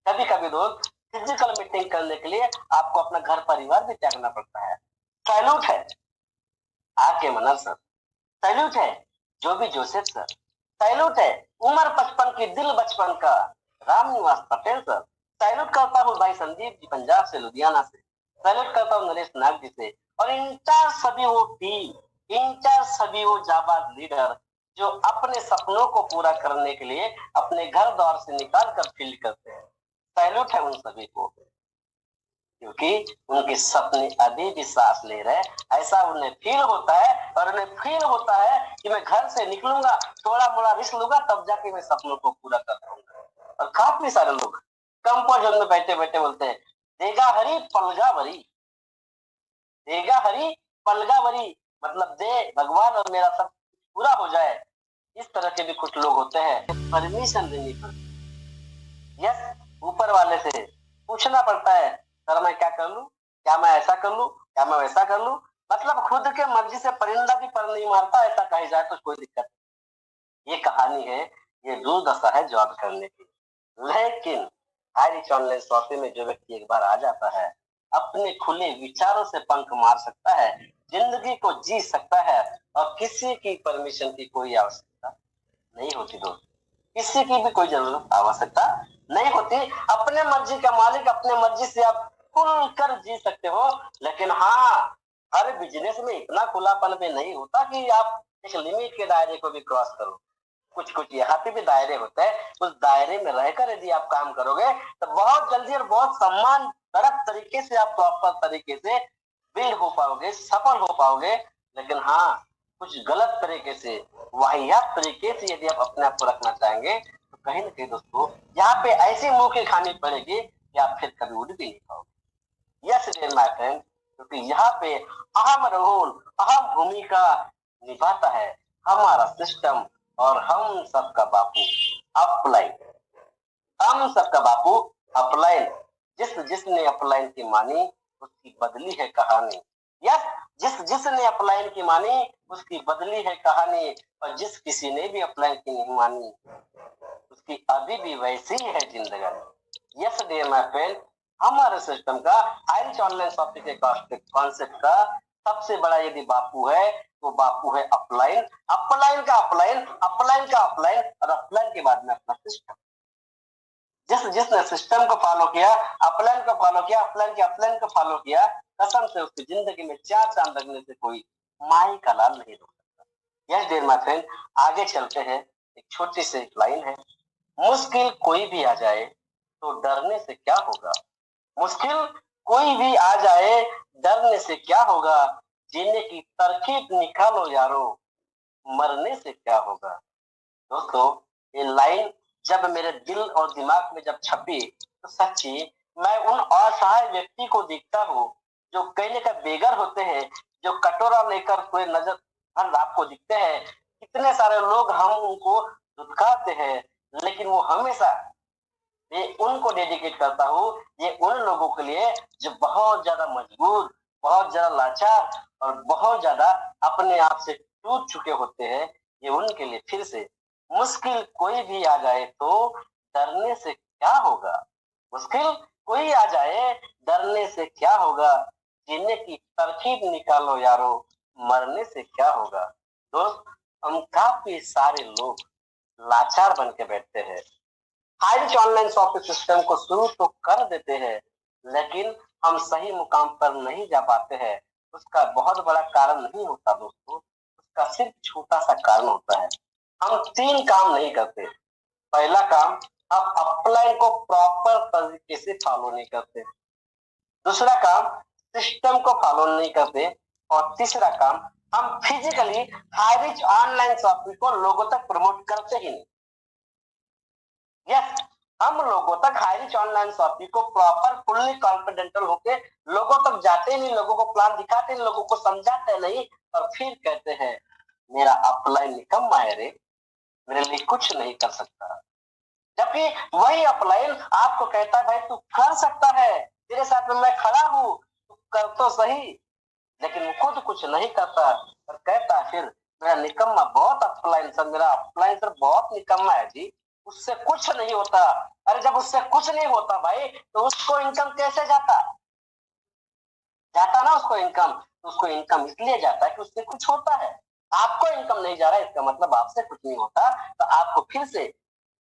कभी कभी दोस्त फिजिकल मीटिंग करने के लिए आपको अपना घर परिवार भी त्यागना पड़ता है। सैल्यूट है आर के मनन सर, सैल्यूट है जो भी जोसेफ सर, सैल्यूट है उम्र 55 की दिल बचपन का राम निवास पटेल सर, सैल्यूट करता हूँ भाई संदीप जी पंजाब से लुधियाना से, सैल्यूट करता हूँ नरेश नाग जी से, और इंचार्ज सभी वो टीम, इंचार्ज सभी वो जाबाज लीडर जो अपने सपनों को पूरा करने के लिए अपने घर द्वार से निकाल कर फील्ड करते हैं। सैल्यूट है उन सभी को, क्योंकि उनके सपने अभी भी सांस ले रहे हैं। ऐसा उन्हें फील होता है, और उन्हें फील होता है कि मैं घर से निकलूंगा, थोड़ा मोड़ा रिस्क लूंगा, तब जाके मैं सपनों को पूरा कर पाऊंगा। और काफी सारे लोग कंफर्ट जोन में बैठे बैठे बोलते हैं देगा हरी पलगा भरी, देगा हरी पलगा भरी, मतलब दे भगवान और मेरा सब पूरा हो जाए। इस तरह के भी कुछ लोग होते हैं, परमिशन देनी पड़ती है। यस, ऊपर वाले से पूछना पड़ता है सर मैं क्या कर लूं, क्या मैं ऐसा कर लूं, क्या मैं वैसा कर लूं, मतलब खुद के मर्जी से परिंदा भी पर नहीं मारता, ऐसा कही जाए तो कोई दिक्कत नहीं। ये कहानी है, ये दुर्दशा है जॉब करने की। लेकिन हाई रिच ऑनलाइन शॉपिंग में जो व्यक्ति एक बार आ जाता है, अपने खुले विचारों से पंख मार सकता है, जिंदगी को जी सकता है, और किसी की परमिशन की कोई आवश्यकता नहीं होती दोस्त, किसी की भी कोई जरूरत आवश्यकता नहीं होती। अपने मर्जी का मालिक, अपने मर्जी से आप खुलकर जी सकते हो। लेकिन हाँ, हर बिजनेस में इतना खुलापन भी नहीं होता कि आप एक लिमिट के दायरे को भी क्रॉस करो। कुछ कुछ यहाँ पे भी दायरे होते हैं, उस दायरे में रहकर यदि आप काम करोगे तो बहुत जल्दी और बहुत सम्मानजनक तरीके से आप प्रॉपर तरीके से बिल्ड हो पाओगे, सफल हो पाओगे। लेकिन हाँ, कुछ गलत तरीके से, वाहियात तरीके से यदि आप अपने आप को रखना चाहेंगे तो कहीं ना कहीं दोस्तों यहाँ पे ऐसी मुंह की खानी पड़ेगी कि आप फिर कभी उड़ भी नहीं पाओगे। यस डियर माय फ्रेंड, क्योंकि यहाँ पे अहम रोल, अहम भूमिका निभाता है हमारा सिस्टम, और हम सबका बापू अपलाइन, हम सबका बापू अपलाइन। जिसने अपलाइन की मानी उसकी बदली है कहानी। यस, जिसने अपलाइन की मानी उसकी बदली है कहानी, और जिस किसी ने भी अपलाइन की नहीं मानी उसकी अभी भी वैसी ही है जिंदगी। यस डियर माय फ्रेंड, हमारे सिस्टम का हाई रिच ऑनलाइन शॉपिंग के कॉन्सेप्ट का सबसे बड़ा यदि बापू है तो बापू है अपलाइन, अपलाइन का अपलाइन, अपलाइन का अपलाइन, और अपलाइन के बाद में अपना सिस्टम। जिसने सिस्टम को फॉलो किया, अपलाइन को फॉलो किया, अपलाइन के अपलाइन को फॉलो किया, कसम से उसकी जिंदगी में 4 चांद लगने से कोई माई का लाल नहीं रोक सकता। यस डियर माय फ्रेंड, आगे चलते हैं। एक छोटी सी लाइन है, मुश्किल कोई भी आ जाए तो डरने से क्या होगा, मुश्किल कोई भी आ जाए डरने से क्या होगा, जीने की तरकीब निकालो यारो, मरने से क्या होगा। दोस्तों, ये लाइन जब मेरे दिल और दिमाग में जब छपी तो सच्ची मैं उन असहाय व्यक्ति को देखता हूँ जो कहने का बेघर होते हैं, जो कटोरा लेकर पूरे नजर हर रात को दिखते हैं। कितने सारे लोग हम उनको दुत्कारते हैं, लेकिन वो हमेशा, ये उनको डेडिकेट करता हूँ, ये उन लोगों के लिए जो बहुत ज्यादा मजबूर, बहुत ज्यादा लाचार, और बहुत ज्यादा अपने आप से टूट चुके होते हैं। ये उनके लिए फिर से, मुश्किल कोई भी आ जाए तो डरने से क्या होगा, मुश्किल कोई आ जाए डरने से क्या होगा, जीने की तरकीब निकालो यारो, मरने से क्या होगा। दोस्त, हम काफी सारे लोग लाचार बन के बैठते हैं, high rich online shopping system को शुरू तो कर देते हैं, लेकिन हम सही मुकाम पर नहीं जा पाते हैं। उसका बहुत बड़ा कारण नहीं होता दोस्तों, उसका सिर्फ छोटा सा कारण होता है, हम 3 काम नहीं करते। पहला काम, हम अपलाइन को प्रॉपर तरीके से फॉलो नहीं करते। दूसरा काम, सिस्टम को फॉलो नहीं करते। और तीसरा काम, हम physically high rich online shopping को लोगों तक प्रमोट करते ही नहीं। यस, हम लोगों तक हाई रिच ऑनलाइन शॉपिंग को प्रॉपर फुल्ली कॉन्फिडेंटल होके लोगों तक जाते नहीं, लोगों को प्लान दिखाते नहीं, लोगों को समझाते नहीं, और फिर कहते हैं मेरा अपलाइन निकम्मा है रे, मेरे लिए कुछ नहीं कर सकता। जबकि वही अपलाइन आपको कहता है भाई तू कर सकता है, तेरे साथ में मैं खड़ा हूं, तू कर तो सही। लेकिन वो खुद कुछ नहीं करता और कहता है फिर मेरा निकम्मा बहुत अपलाइन सर, मेरा अपलाइन सर बहुत निकम्मा है जी, उससे कुछ नहीं होता। अरे जब उससे कुछ नहीं होता भाई तो उसको इनकम कैसे जाता? जाता ना उसको इनकम, तो उसको इनकम इसलिए जाता है कि उससे कुछ होता है। आपको इनकम नहीं जा रहा है इसका मतलब आपसे कुछ नहीं होता। तो आपको फिर से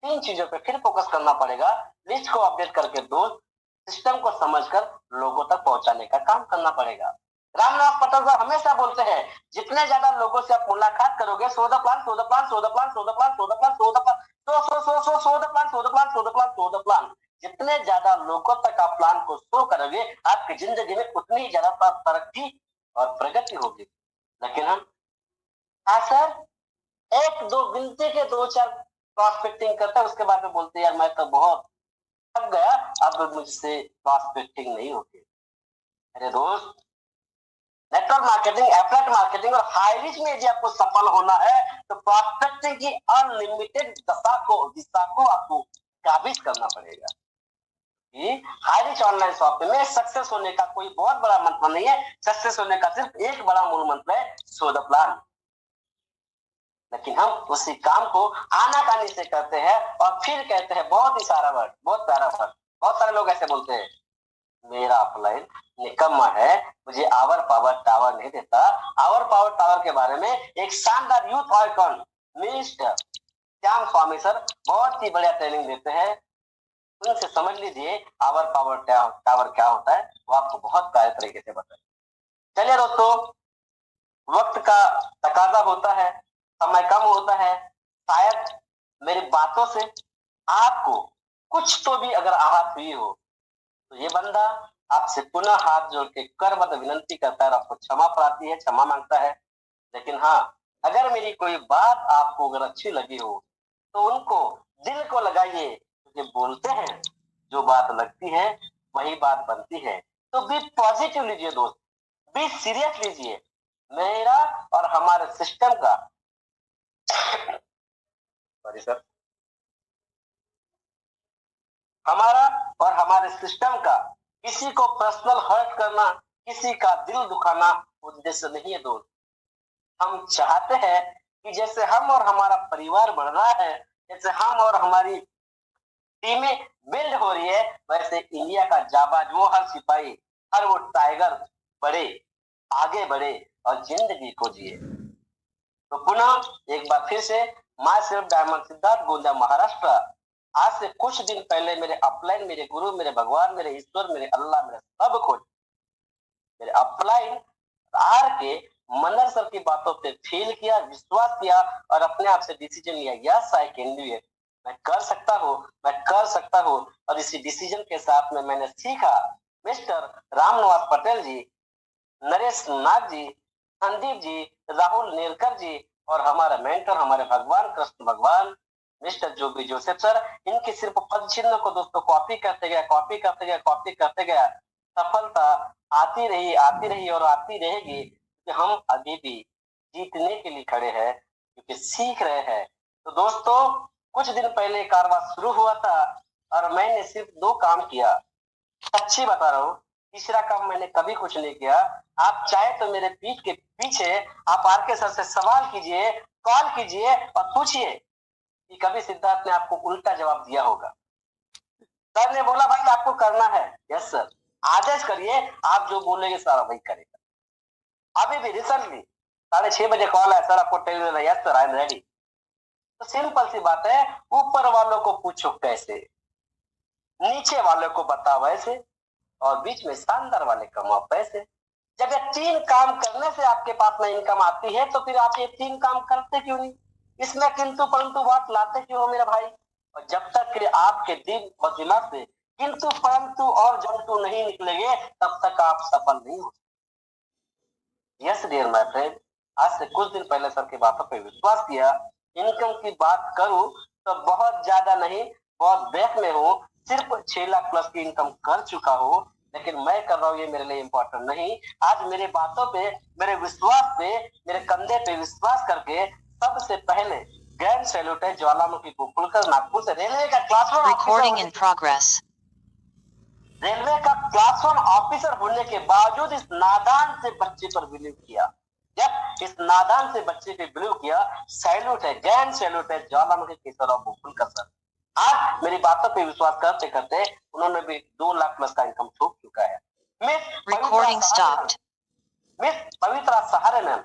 3 चीजों पे फिर फोकस करना पड़ेगा। लिस्ट को अपडेट करके दो, सिस्टम को समझकर लोगों तक पहुंचाने का काम करना पड़ेगा। रामनाथ पटल हमेशा बोलते हैं जितने ज्यादा लोगों से आप मुलाकात करोगे, so the plan, so the plan, so the plan, so the plan, so the plan, so the plan, so the plan, so the plan, so the plan, so the plan, जितने ज्यादा लोगों तक आप प्लान को show करोगे आपकी जिंदगी में उतनी ही ज्यादा तरक्की और प्रगति होगी। लेकिन हम, हाँ सर, एक दो गिनती के 2-4 प्रॉस्पेक्टिंग करता है, उसके बाद में बोलते हैं यार मैं तो बहुत थक गया, अब मुझसे प्रॉस्पेक्टिंग नहीं होती। अरे दोस्त, नेटवर्क मार्केटिंग, एफिलिएट मार्केटिंग और हाई रीच में यदि आपको सफल होना है तो प्रॉस्पेक्टिंग की अनलिमिटेड दिशा को आपको काबिज करना पड़ेगा। हाई रीच ऑनलाइन शॉपिंग में सक्सेस होने का कोई बहुत बड़ा मंत्र नहीं है, सक्सेस होने का सिर्फ एक बड़ा मूल मंत्र है, सो द प्लान। लेकिन हम उसी काम को आनाकानी से करते हैं और फिर कहते हैं बहुत ही सारा वर्ड, बहुत प्यारा वर्ड। बहुत सारे लोग ऐसे बोलते हैं मेरा अपलाइन निकम्मा है, मुझे आवर पावर टावर नहीं देता। आवर पावर टावर के बारे में एक शानदार यूथ आइकॉन मिस्टर श्याम स्वामी सर बहुत ही बढ़िया ट्रेनिंग देते हैं, उनसे समझ लीजिए आवर पावर टावर क्या होता है, वो आपको बहुत प्यारे तरीके से बताए। चलिए दोस्तों, वक्त का तकाजा होता है, समय कम होता है, शायद मेरी बातों से आपको कुछ तो भी अगर आहत हुई हो तो ये बंदा आपसे पुनः हाथ जोड़ के करबद्ध विनंती करता है, आपको क्षमा प्रार्थी है, क्षमा मांगता है। लेकिन हाँ, अगर मेरी कोई बात आपको अगर अच्छी लगी हो तो उनको दिल को लगाइए, क्योंकि बोलते हैं जो बात लगती है वही बात बनती है। तो बी पॉजिटिव लीजिए दोस्त, बी सीरियस लीजिए। मेरा और हमारे सिस्टम का सॉरी सर, हमारा और हमारे सिस्टम का किसी को पर्सनल हर्ट करना, किसी का दिल दुखाना उद्देश्य नहीं है दोस्त। हम चाहते हैं कि जैसे हम और हमारा परिवार बढ़ रहा है, जैसे हम और हमारी टीमें बिल्ड हो रही है, वैसे इंडिया का जाबाज वो हर सिपाही, हर वो टाइगर बढ़े, आगे बढ़े और जिंदगी को जिए। तो पुनः एक बार फिर से my self diamond Siddharth Gondia Maharashtra, आज से कुछ दिन पहले मेरे अपलाइन, मेरे गुरु, मेरे भगवान, मेरे ईश्वर, मेरे अल्लाह, मेरे सब कुछ, मेरे अपलाइन आर के मनर सर की बातों पे फील किया, विश्वास किया और अपने आप से डिसीजन लिया, yes I can do it, मैं कर सकता हूँ, मैं कर सकता हूँ। और इसी डिसीजन के साथ में मैंने सीखा मिस्टर रामनिवास पटेल जी, नरेश नाग जी, संदीप जी, राहुल नेरकर जी और हमारा मेंटर, हमारे भगवान कृष्ण भगवान मिस्टर जोगी जोसेफ सर, इनके सिर्फ पद चिन्ह को दोस्तों कॉपी करते गया, कॉपी करते गया, कॉपी करते गया। सफलता आती रही, आती रही और आती रहेगी, कि हम अभी भी जीतने के लिए खड़े हैं, क्योंकि सीख रहे हैं। तो दोस्तों, कुछ दिन पहले कारवां शुरू हुआ था और मैंने सिर्फ 2 काम किया, सच्ची बता रहा हूँ, तीसरा काम मैंने कभी कुछ नहीं किया। आप चाहे तो मेरे पीठ के पीछे आप आर के सर से सवाल कीजिए, कॉल कीजिए और पूछिए कि कभी सिद्धार्थ ने आपको उल्टा जवाब दिया होगा। सर ने बोला भाई आपको करना है, यस सर, आदेश करिए, आप जो बोलेंगे सारा वही करेगा। अभी भी रिसेंटली 6:30 बजे कॉल है, सर आपको टेल देना, yes sir I am ready. तो सिंपल सी बात है, ऊपर वालों को पूछो कैसे, नीचे वालों को बताओ वैसे और बीच में शानदार वाले कमाओ पैसे। जब ये 3 काम करने से आपके पास में इनकम आती है तो फिर आप ये 3 काम करते क्यों नहीं? इसमें किंतु परंतु बात लाते क्यों हो मेरा भाई? और जब तक कि आपके दिल और दिमाग से किंतु परंतु और जंतु नहीं निकलेंगे तब तक आप सफल नहीं हो। यस डियर माय फ्रेंड, आज से कुछ दिन पहले सर की बातों पे विश्वास किया। इनकम की बात करूं तो बहुत ज्यादा नहीं, बहुत बैक में हूँ, सिर्फ 6 लाख प्लस की इनकम कर चुका हूँ। लेकिन मैं कर रहा हूँ ये मेरे लिए इंपॉर्टेंट नहीं। आज मेरे बातों पे, मेरे विश्वास पे, मेरे कंधे पे विश्वास करके सबसे पहले ग्रैंड सैल्यूट है ज्वालामुखी गोकुलकर नागपुर से। रेलवे का class 1 Recording in progress. Railway का क्लास 1 ऑफिसर होने के बावजूद इस नादान से बच्चे पर बिलीव किया। जब इस नादान से बच्चे पे बिलीव किया, सैल्यूट है, ग्रैंड सैल्यूट है ज्वालामुखी केशवराव गोकुलकर सर। आज मेरी बातों पे विश्वास करते करते उन्होंने भी 2 लाख प्लस का इनकम ठोक चुका है। Recording stopped. मिस पवित्रा सहारनन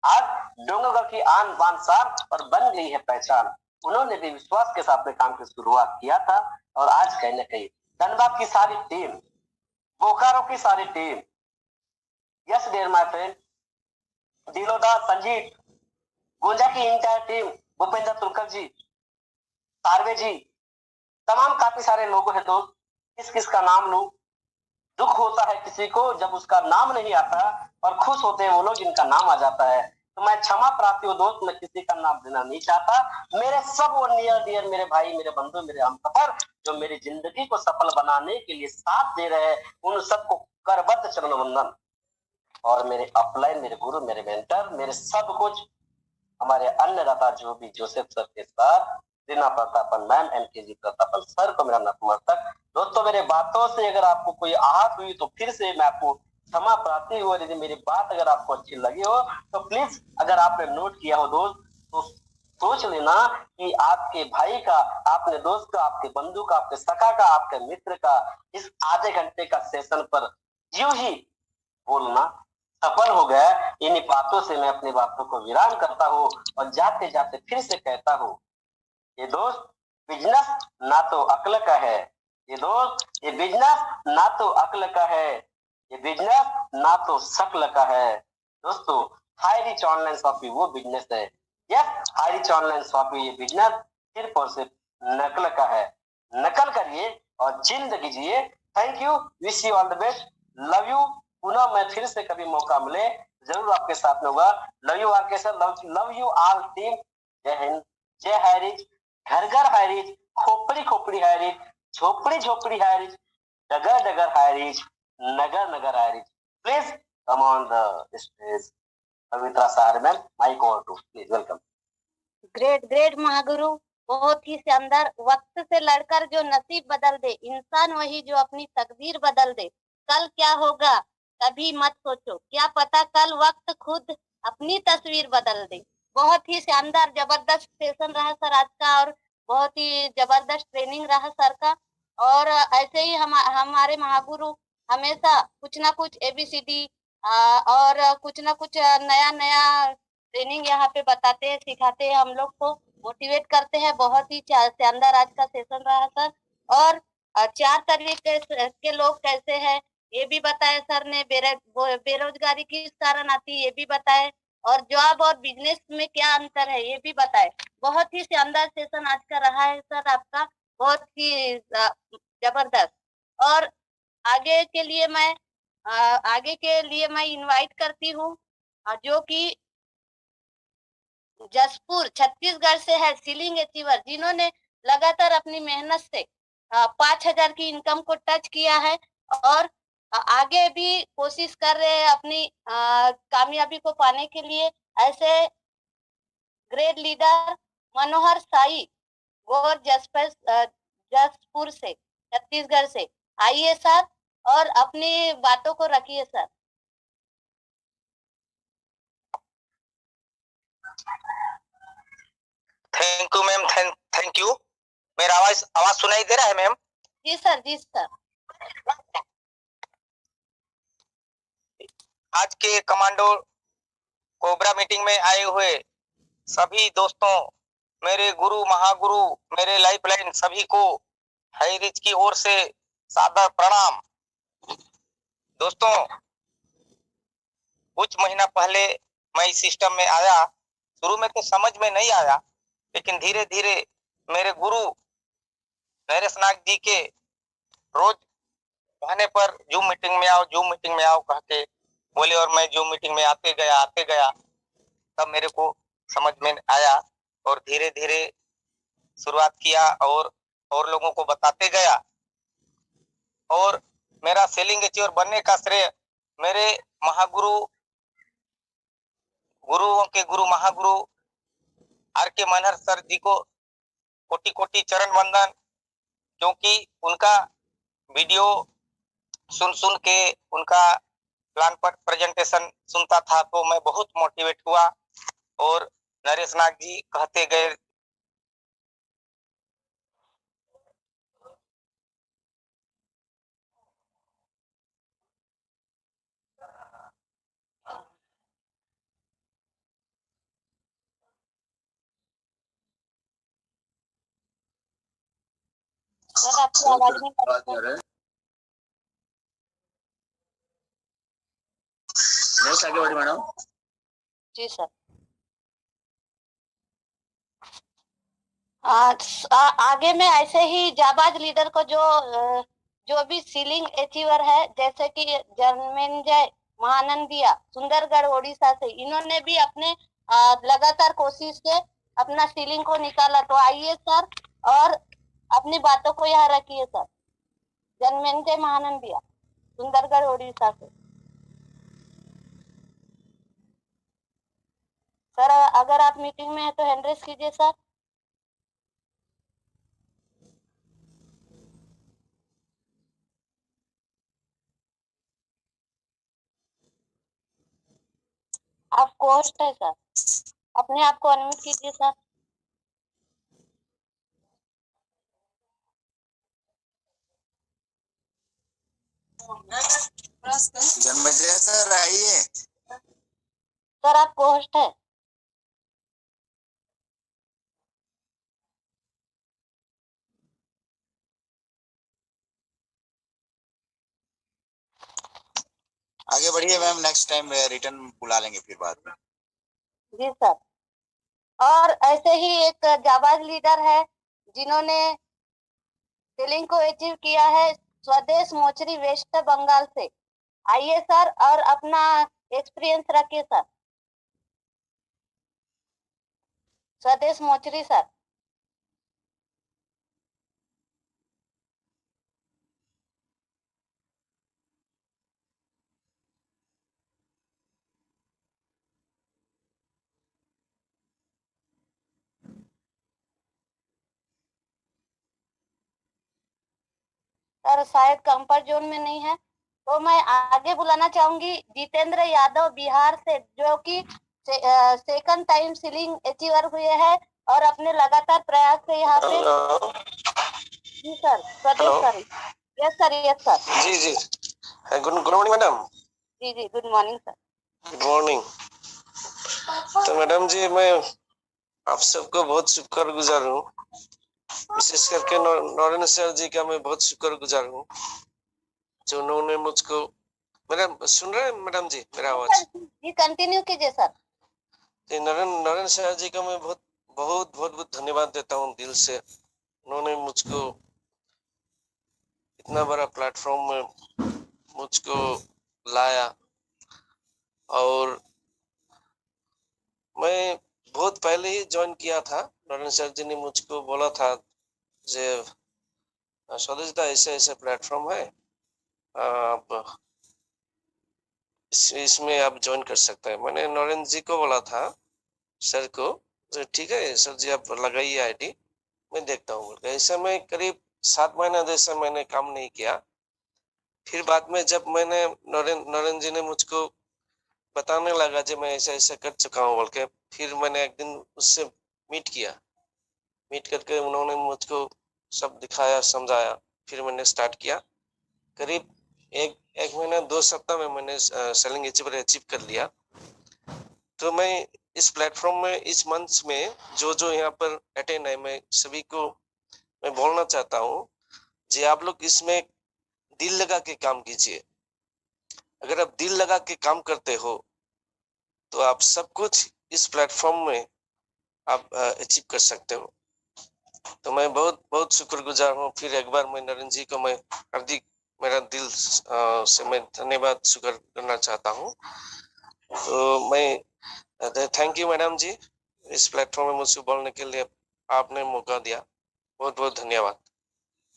आज डोंगरगढ़ की आन बान शान और बन गई है पहचान। उन्होंने भी विश्वास के साथ अपने काम की शुरुआत किया था और आज कहीं न कहीं धनबाद की सारी टीम, बोकारो की सारी team, yes dear my friend, Diloda, Sanjeet, Gonja की इंटायर टीम, भूपेंद्र तुर्कल जी, सार्वे जी, तमाम काफी सारे लोग हैं दोस्त। किस किस का नाम लूं? दुख होता है किसी को जब उसका नाम नहीं आता और खुश होते हैं वो लोग जिनका नाम आ जाता है। तो मैं क्षमा प्रार्थी हूँ दोस्त, मैं किसी का नाम देना नहीं चाहता। मेरे सब वो नियर डियर मेरे भाई, मेरे बंधु, मेरे हमसफर जो मेरी जिंदगी को सफल बनाने के लिए साथ दे रहे हैं, उन सबको करबद्ध चरण वंदन। और मेरे अपलाइन, मेरे गुरु, मेरे मेंटर, मेरे सब कुछ, हमारे अन्नदाता जो भी जोसेफ सर के साथ, Reena Prathapan ma'am, NKG Prathapan sir को मेरा नतमस्तक। दोस्तों मेरे बातों से अगर आपको कोई आहत हुई तो फिर से मैं आपको क्षमा प्रार्थी हूँ। यदि मेरी बात अगर आपको अच्छी लगी हो तो प्लीज, अगर आपने नोट किया हो दोस्त, तो सोच लेना कि आपके भाई का, आपने दोस्त का, आपके बंधु का, आपके सखा का, आपके मित्र का इस आधे घंटे का सेशन पर यूं ही बोलना सफल हो गया। इन्हीं बातों से मैं अपनी बातों को विराम करता हूँ और जाते जाते फिर से कहता हूँ, ये दोस्त बिजनेस ना तो अक्ल का है, ये दोस्त ये बिजनेस ना तो अक्ल का है, ये बिजनेस ना तो शक्ल का है। दोस्तों हाई रिच ऑनलाइन शॉपिंग वो बिजनेस है। Yes, high rich online shopping ये बिजनेस सिर्फ और सिर्फ नकल का है। नकल करिए और जिंदगी जिए। Thank you, wish you all the best, love you. पुनः मैं फिर से कभी मौका मिले जरूर आपके साथ में होगा। लव यू आर के sir, love you all team. जय हिंद, जय हाई रिच, घर घर हाई रिच, खोपड़ी खोपड़ी हाई रिच, झोपड़ी झोपड़ी हाई रिच, डगर डगर हाई रिच, नगर नगर high reach. Please come on the stage. Pavitra Saharman, mic over to, please welcome. Great great महागुरु, बहुत ही शानदार। वक्त से लड़कर जो नसीब बदल दे इंसान, वही जो अपनी तकदीर बदल दे। कल क्या होगा कभी मत सोचो, क्या पता कल वक्त खुद अपनी तस्वीर बदल दे। बहुत ही शानदार जबरदस्त सेशन रहा सर आज का, और बहुत ही जबरदस्त ट्रेनिंग रहा सर का। और ऐसे ही हमारे महागुरु हमेशा कुछ ना कुछ ABCD और कुछ ना कुछ नया नया ट्रेनिंग यहाँ पे बताते हैं, सिखाते हैं, हम लोग को मोटिवेट करते हैं। बहुत ही शानदार आज का सेशन रहा सर। और 4 तरीके के लोग कैसे हैं ये भी बताया सर ने। बेरोजगारी किस कारण आती है ये भी बताए, और जॉब और बिजनेस में क्या अंतर है ये भी बताए। बहुत ही शानदार सेशन आज का रहा है सर आपका, बहुत ही जबरदस्त। और आगे के लिए मैं इनवाइट करती हूँ जो कि जसपुर छत्तीसगढ़ से है, सीलिंग अचीवर, जिन्होंने लगातार अपनी मेहनत से 5,000 की इनकम को टच किया है और आगे भी कोशिश कर रहे हैं अपनी कामयाबी को पाने के लिए। ऐसे ग्रेट लीडर मनोहर साई गौर जसपुर से, छत्तीसगढ़ से, आइए सर और अपनी बातों को रखिए sir. Thank you ma'am, thank you. मेरा आवाज सुनाई दे रहा है मैम? जी सर, जी सर। आज के कमांडो कोबरा मीटिंग में आए हुए सभी दोस्तों, मेरे गुरु महागुरु, मेरे लाइफलाइन सभी को हाई रिच की ओर से सादर प्रणाम। दोस्तों कुछ महीना पहले मैं इस सिस्टम में आया। शुरू में तो समझ में नहीं आया, लेकिन धीरे धीरे मेरे गुरु नरेश नाग जी के रोज कहने पर जूम मीटिंग में आओ, जूम मीटिंग में आओ कह के बोले, और मैं जूम मीटिंग में आते गया तब मेरे को समझ में आया और धीरे धीरे शुरुआत किया और लोगों को बताते गया। और मेरा सेलिंग अचीवर बनने का श्रेय मेरे महागुरु, गुरुओं के गुरु महागुरु आर के मनहर सर जी को कोटि कोटि चरण वंदन, क्योंकि उनका वीडियो सुन सुन के उनका प्लान पर प्रेजेंटेशन सुनता था तो मैं बहुत मोटिवेट हुआ और नरेश नाग जी कहते गए। सर आपकी आवाज नहीं आ रही। आगे बढ़िए मैडम। जी सर। आगे में ऐसे ही जाबाज लीडर को जो भी सीलिंग अचीवर है, जैसे कि जन्मेंजय महानंदिया सुंदरगढ़ ओडिशा से, इन्होंने भी अपने लगातार कोशिश से अपना सीलिंग को निकाला। तो आइए सर और अपनी बातों को यहाँ रखिए सर। जन्मेंजय महानंदिया सुंदरगढ़ ओडिशा से। सर अगर आप मीटिंग में हैं तो हैंड रेज कीजिए सर। आप होस्ट है सर, अपने आप को अनम्यूट कीजिए सर। जन्मेजय सर आइए। सर आप होस्ट है। आगे बढ़िए मैम, नेक्स्ट टाइम रिटर्न बुला लेंगे फिर बाद में। जी सर। और ऐसे ही एक जाबाज लीडर है जिन्होंने सीलिंग को अचीव किया है, स्वदेश मोचरी वेस्ट बंगाल से। आइए सर और अपना एक्सपीरियंस रखिए सर। स्वदेश मोचरी सर। सर शायद कंफर्ट जोन में नहीं है, तो मैं आगे बुलाना चाहूंगी जितेंद्र यादव बिहार से, जो कि सेकंड टाइम सीलिंग अचीवर हुए हैं और अपने लगातार प्रयास से यहाँ पे। जी sir. Pradeep sir. Yes sir, yes sir. जी जी, गुड मॉर्निंग मैडम। जी जी, good morning sir. Good morning. तो मैडम जी, मैं आप सबको बहुत शुक्रगुजार हूँ, विशेष करके नरेंद्र सर जी का मैं बहुत शुक्रगुजार हूँ, जो उन्होंने मुझको। मैडम सुन रहे हैं मैडम जी मेरा आवाज? जी कंटिन्यू कीजिए सर। नरेंद्र सर जी का मैं बहुत बहुत बहुत बहुत धन्यवाद देता हूँ दिल से। उन्होंने मुझको इतना बड़ा प्लेटफॉर्म में मुझको लाया, और मैं बहुत पहले ही ज्वाइन किया था। नरेंद्र सर जी ने मुझको बोला था जे स्वदेश दा ऐसे ऐसे प्लेटफॉर्म है, आप इसमें आप ज्वाइन कर सकते हैं। मैंने नरेंद्र जी को बोला था, सर को, ठीक है सर जी आप लगाइए आईडी, मैं देखता हूँ। ऐसे में करीब 7 महीना जैसे मैंने काम नहीं किया। फिर बाद में जब मैंने नरेंद्र जी ने मुझको बताने लगा जब मैं ऐसा ऐसा कर चुका हूँ बोल के, फिर मैंने एक दिन उससे मीट किया। मीट करके उन्होंने मुझको सब दिखाया, समझाया, फिर मैंने स्टार्ट किया। करीब एक महीना 2 सप्ताह में मैंने सेलिंग अचीवर अचीव कर लिया। तो मैं इस प्लेटफॉर्म में इस मंच में जो यहाँ पर अटेंड है, मैं सभी को मैं बोलना चाहता हूँ जी, आप लोग इसमें दिल लगा के काम कीजिए। अगर आप दिल लगा के काम करते हो तो आप सब कुछ इस प्लेटफॉर्म में आप अचीव कर सकते हो। तो मैं बहुत बहुत शुक्रगुजार हूँ। फिर एक बार मैं नरेंद्र जी को मैं हार्दिक मेरा दिल से मैं धन्यवाद शुक्र करना चाहता हूँ। तो मैं थैंक यू मैडम जी, इस प्लेटफॉर्म में मुझसे बोलने के लिए आपने मौका दिया। बहुत बहुत धन्यवाद।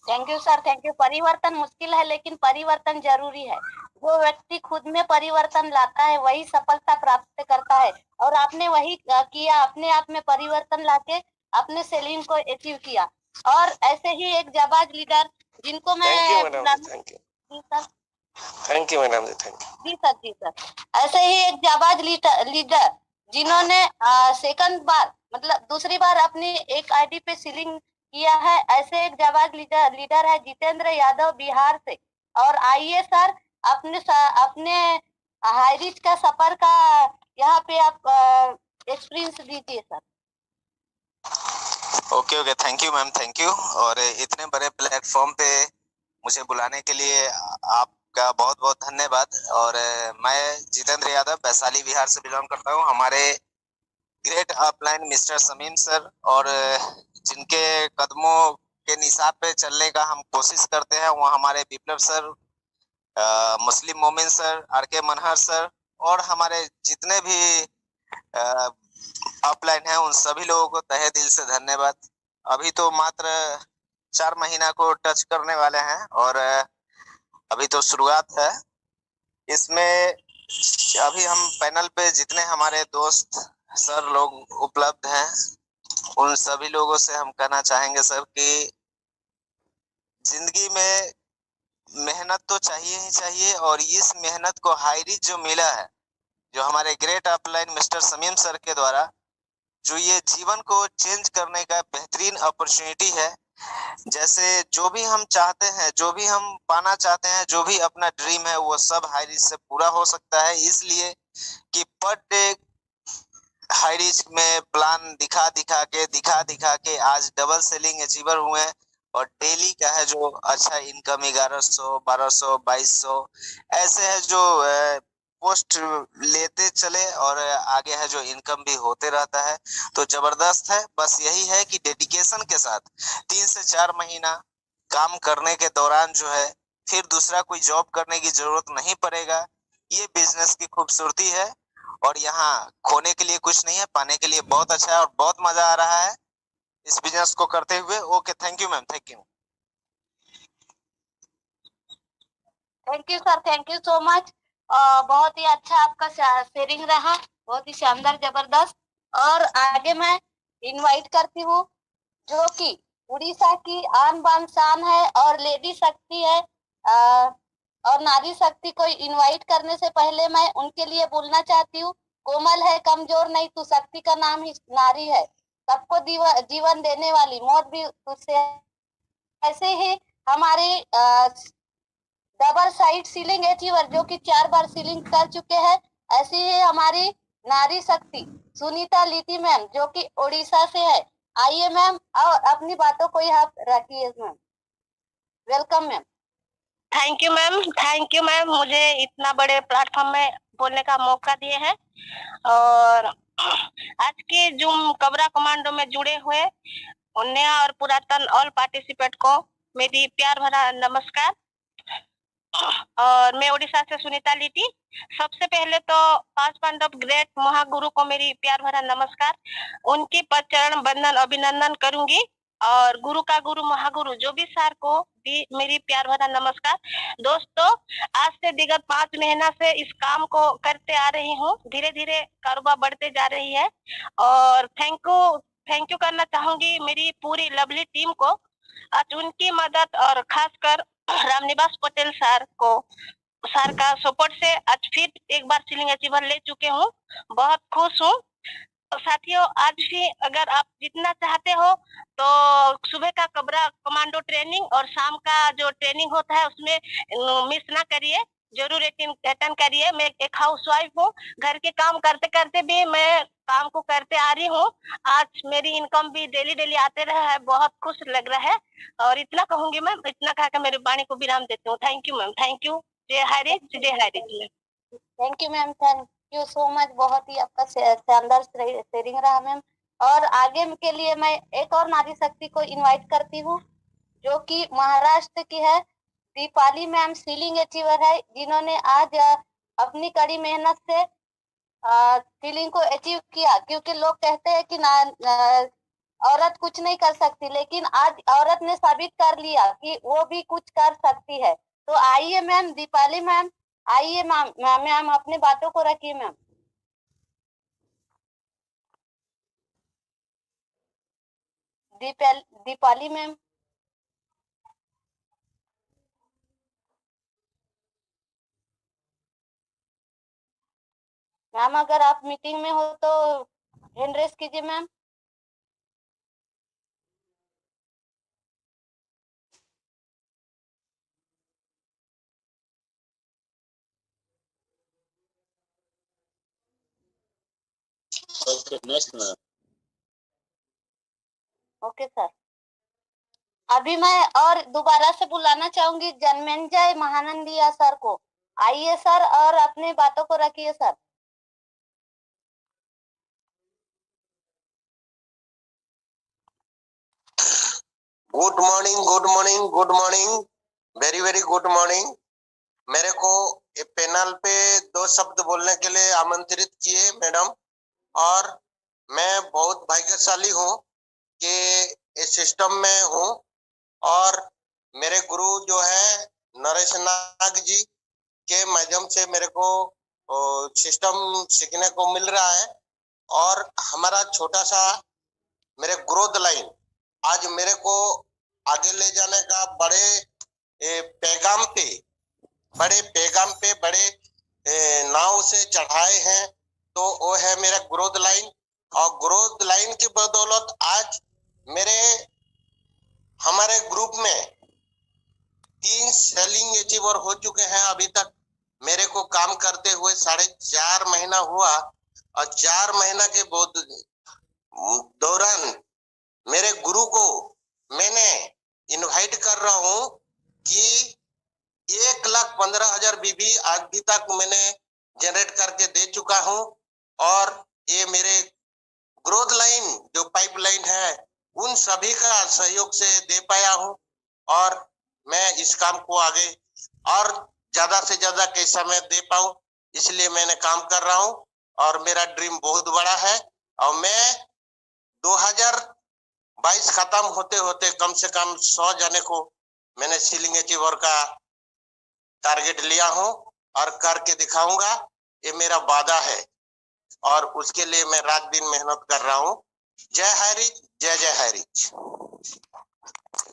Thank you sir, thank you. परिवर्तन मुश्किल है लेकिन परिवर्तन जरूरी है। जो व्यक्ति खुद में परिवर्तन लाता है वही सफलता प्राप्त करता है, और आपने वही किया, अपने आप में परिवर्तन लाके अपने सेलिंग को अचीव किया। और ऐसे ही एक जाबाज लीडर जिनको मैं thank you madam ji, thank you, जी sir, thank you madam ji, thank you. जी सर, जी सर, ऐसे ही एक जाबाज लीडर जिन्होंने सेकंड बार मतलब दूसरी बार अपनी एक आईडी पे सीलिंग किया है, ऐसे एक जाबाज लीडर है जितेंद्र यादव बिहार से। और आइए सर, अपने हाई रिच का सफर का यहाँ पे आप एक्सपीरियंस दीजिए sir. Okay okay, thank you ma'am, thank you. और इतने बड़े प्लेटफॉर्म पे मुझे बुलाने के लिए आपका बहुत बहुत धन्यवाद। और मैं जितेंद्र यादव वैशाली बिहार से बिलोंग करता हूँ। हमारे great upline mister Sameem sir और जिनके कदमों के निशान पे चलने का हम कोशिश करते हैं वो हमारे विप्लव सर, मुस्लिम मोमिन सर, आर.के. मनहर सर और हमारे जितने भी अपलाइन है उन सभी लोगों को तहे दिल से धन्यवाद। अभी तो मात्र 4 महीना को टच करने वाले हैं और अभी तो शुरुआत है। इसमें अभी हम पैनल पे जितने हमारे दोस्त सर लोग उपलब्ध हैं उन सभी लोगों से हम कहना चाहेंगे सर कि जिंदगी में मेहनत तो चाहिए ही चाहिए, और इस मेहनत को हाई रिच जो मिला है, जो हमारे great upline mister Sameem sir के द्वारा, जो ये जीवन को चेंज करने का बेहतरीन अपॉर्चुनिटी है। जैसे जो भी हम चाहते हैं, जो भी हम पाना चाहते हैं, जो भी अपना ड्रीम है, वो सब हाई रिच से पूरा हो सकता है। इसलिए कि पर डे हाई रिच में प्लान दिखा दिखा के आज डबल सेलिंग अचीवर हुए हैं। और डेली का है जो अच्छा इनकम 1100, 1200, 2200 ऐसे है जो पोस्ट लेते चले और आगे है जो इनकम भी होते रहता है। तो जबरदस्त है। बस यही है कि डेडिकेशन के साथ 3 से 4 महीना काम करने के दौरान जो है फिर दूसरा कोई जॉब करने की जरूरत नहीं पड़ेगा। ये बिजनेस की खूबसूरती है और यहाँ खोने के लिए कुछ नहीं है, पाने के लिए बहुत अच्छा है और बहुत मजा आ रहा है इस बिजनेस को करते हुए। Okay, thank you ma'am, thank you. Thank you sir, thank you so much. बहुत ही अच्छा आपका शेयरिंग रहा, बहुत ही शानदार, जबरदस्त। और आगे मैं इनवाइट करती हूँ जो कि उड़ीसा की आन बान शान है और लेडी शक्ति है, और नारी शक्ति को इनवाइट करने से पहले मैं उनके लिए बोलना चाहती हूँ, कोमल है कमजोर नहीं तू, शक्ति का नाम ही नारी है, सबको जीवन देने वाली, मौत भी तुझसे। ऐसे ही हमारे डबल साइड सीलिंग अचीवर जो कि 4 बार सीलिंग कर चुके हैं, ऐसी ही हमारी नारी शक्ति सुनीता लीती मैम जो कि ओडिशा से है। आइए मैम और अपनी बातों को यहाँ रखिए ma'am. Welcome ma'am. Thank you ma'am, मुझे इतना बड़े प्लेटफॉर्म में बोलने का मौका दिए हैं। और आज के जूम कबरा कमांडो में जुड़े हुए नया और पुरातन ऑल पार्टिसिपेंट को मेरी प्यार भरा नमस्कार। और मैं उड़ीसा से सुनीता लीटी। सबसे पहले तो 5 पांडव ग्रेट महागुरु को मेरी प्यार भरा नमस्कार, उनकी पद चरण बंदन अभिनंदन करूंगी। और गुरु का गुरु महागुरु जो भी सर को भी मेरी प्यार भरा नमस्कार। दोस्तों, आज से विगत 5 महीना से इस काम को करते आ रही हूँ, धीरे धीरे कारोबार बढ़ते जा रही है। और थैंक यू करना चाहूंगी मेरी पूरी लवली टीम को। आज उनकी मदद और खासकर रामनिवास पटेल सर का सपोर्ट से आज फिर एक बार सीलिंग अचीवर ले चुके हूँ, बहुत खुश हूँ। साथियों, आज भी अगर आप जितना चाहते हो तो सुबह का कबरा कमांडो ट्रेनिंग और शाम का जो ट्रेनिंग होता है उसमें मिस ना करिए, जरूर अटेंड करिए। मैं एक हाउसवाइफ हूँ, घर के काम करते करते भी मैं काम को करते आ रही हूँ। आज मेरी इनकम भी डेली आते रहा है, बहुत खुश लग रहा है। और इतना कहूंगी मैम, इतना कहकर मेरी वाणी को विराम देती हूँ। Thank you ma'am, thank you. जय हरिज, जय हरिज। Thank you ma'am, thank you so much. बहुत ही आपका शानदार शेयरिंग रहा मैम। और आगे के लिए मैं एक और नारी शक्ति को इनवाइट करती हूँ जो कि महाराष्ट्र की है, दीपाली मैम सीलिंग अचीवर है, जिन्होंने आज अपनी कड़ी मेहनत से सीलिंग को अचीव किया। क्योंकि लोग कहते हैं कि औरत कुछ नहीं कर सकती, लेकिन आज औरत ने साबित कर लिया कि वो भी कुछ कर सकती है। तो आइए मैम, दीपाली मैम आइए मैम अपनी बातों को रखिए मैम। दीपाली मैम। मैम अगर आप मीटिंग में हो तो हैंड रेस कीजिए मैम। Okay sir. अभी मैं और दोबारा से बुलाना चाहूंगी जन्मेंजय महानंदिया सर को। आइए सर और अपनी बातों को रखिए sir. Good morning, good morning, good morning, very very good morning. मेरे को पैनल पे 2 शब्द बोलने के लिए आमंत्रित किए मैडम, और मैं बहुत भाग्यशाली हूँ कि इस सिस्टम में हूँ, और मेरे गुरु जो है नरेश नाग जी के माध्यम से मेरे को सिस्टम सीखने को मिल रहा है। और हमारा छोटा सा मेरे ग्रोथ लाइन आज मेरे को आगे ले जाने का बड़े पैगाम पे बड़े नाव से चढ़ाए हैं, तो वो है मेरा ग्रोथ लाइन। और ग्रोथ लाइन की बदौलत आज हमारे ग्रुप में 3 सेलिंग अचीवर हो चुके हैं। अभी तक मेरे को काम करते हुए 4.5 महीना हुआ, और 4 महीना के दौरान मेरे गुरु को मैंने इनवाइट कर रहा हूं कि 1,15,000 बीबी अभी तक मैंने जनरेट करके दे चुका हूं। और ये मेरे ग्रोथ लाइन जो पाइपलाइन है उन सभी का सहयोग से दे पाया हूं, और मैं इस काम को आगे और ज्यादा से ज्यादा कैसा मैं दे पाऊं, इसलिए मैंने काम कर रहा हूं। और मेरा ड्रीम बहुत बड़ा है, और मैं 2022 खत्म होते होते कम से कम 100 जने को मैंने सीलिंग अचीवर का टारगेट लिया हूं, और करके दिखाऊंगा। ये मेरा वादा है, और उसके लिए मैं रात दिन मेहनत कर रहा हूं। जय हरिच, जय जय हरिच।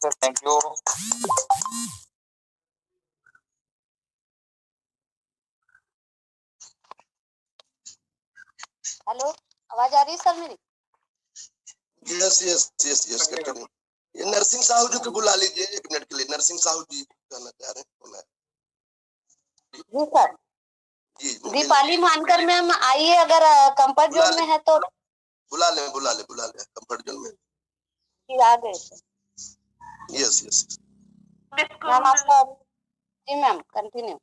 Thank you. हेलो, आवाज आ रही है सर मेरी? यस यस यस यस, ये नरसिंह साहू जी को बुला लीजिए 1 मिनट के लिए। नरसिंह साहू जी कहना चाह रहे हैं। जी सर। जी दीपाली मानकर मैम आइए, अगर कंफर्ट जोन में है तो बुला ले कंफर्ट जोन में। जी आ गए। यस यस मैम आपका। जी मैम कंटिन्यू।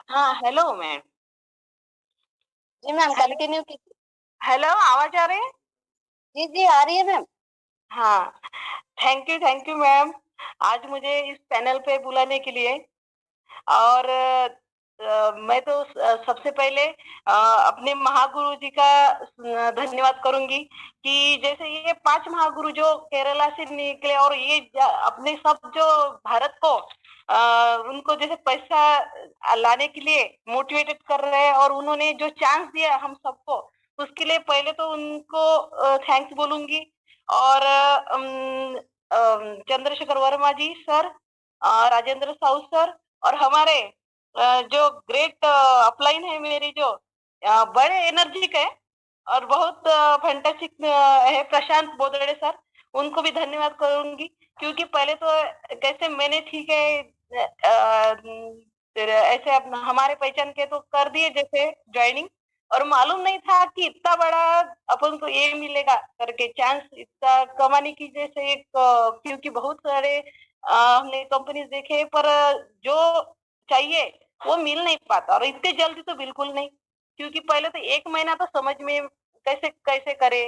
हाँ हेलो मैम। जी मैम कंटिन्यू कीजिए। हेलो, आवाज आ रही है? जी जी आ रही है मैम। हाँ, थैंक यू मैम, आज मुझे इस पैनल पे बुलाने के लिए। और मैं तो सबसे पहले अपने महागुरु जी का धन्यवाद करूंगी कि जैसे ये 5 महागुरु जो केरला से निकले, और ये अपने सब जो भारत को उनको जैसे पैसा लाने के लिए मोटिवेटेड कर रहे हैं, और उन्होंने जो चांस दिया हम सबको, उसके लिए पहले तो उनको थैंक्स बोलूंगी। और चंद्रशेखर वर्मा जी सर, राजेंद्र साहू सर, और हमारे जो ग्रेट अपलाइन है मेरी, जो बड़े एनर्जिक है और बहुत फैंटास्टिक है, प्रशांत बोदड़े सर, उनको भी धन्यवाद करूंगी। क्योंकि पहले तो कैसे मैंने ठीक है ऐसे अपना हमारे पहचान के तो कर दिए जैसे ज्वाइनिंग, और मालूम नहीं था कि इतना बड़ा अपन को ये मिलेगा करके चांस इतना कमाने की। जैसे एक क्योंकि बहुत सारे हमने कंपनीज देखे, पर जो चाहिए वो मिल नहीं पाता, और इतने जल्दी तो बिल्कुल नहीं। क्योंकि पहले तो 1 महीना तो समझ में कैसे कैसे करे,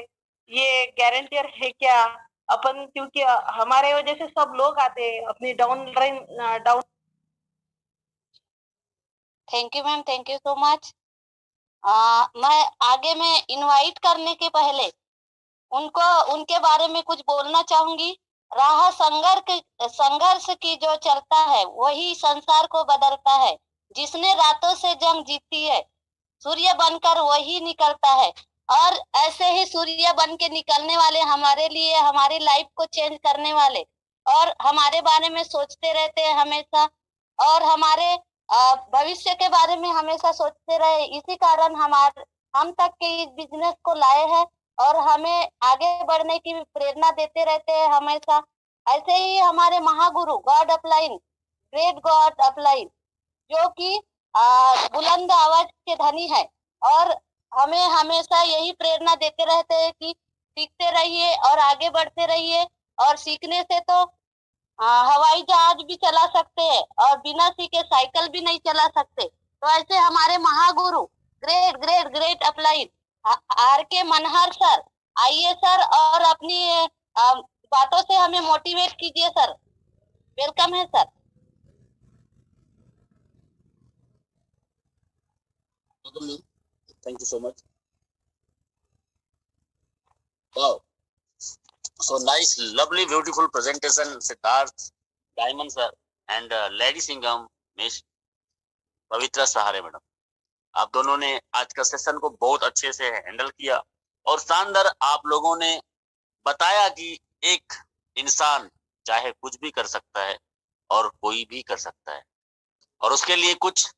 ये गारंटियर है क्या अपन, क्योंकि हमारे वजह से सब लोग आते अपनी down. Thank you ma'am, thank you so much. मैं आगे में इनवाइट करने के पहले उनको उनके बारे में कुछ बोलना चाहूंगी। राह संघर्ष की जो चलता है वही संसार को बदलता है। जिसने रातों से जंग जीती है, सूर्य बनकर वही निकलता है। और ऐसे ही सूर्य बन के निकलने वाले हमारे लिए, हमारी लाइफ को चेंज करने वाले और हमारे बारे में सोचते रहते हैं हमेशा, और हमारे भविष्य के बारे में हमेशा सोचते रहे। इसी कारण हम तक के इस बिजनेस को लाए हैं और हमें आगे बढ़ने की प्रेरणा देते रहते हैं हमेशा। ऐसे ही हमारे महागुरु god upline, great god upline, जो कि बुलंद आवाज के धनी है, और हमें हमेशा यही प्रेरणा देते रहते हैं कि सीखते रहिए और आगे बढ़ते रहिए। और सीखने से तो हवाई जहाज भी चला सकते हैं और बिना सीखे साइकिल भी नहीं चला सकते। तो ऐसे हमारे महागुरु great great great upline RK Manhar sir, आइए सर और अपनी बातों से हमें मोटिवेट कीजिए सर। वेलकम है sir. Thank you so much. Wow. So nice, lovely, beautiful presentation, Siddharth, Diamond sir, and Lady Singham, Miss पवित्रा सहारे मैडम। आप दोनों ने आज का सेशन को बहुत अच्छे से हैंडल किया और शानदार आप लोगों ने बताया कि एक इंसान चाहे कुछ भी कर सकता है और कोई भी कर सकता है, और उसके लिए कुछ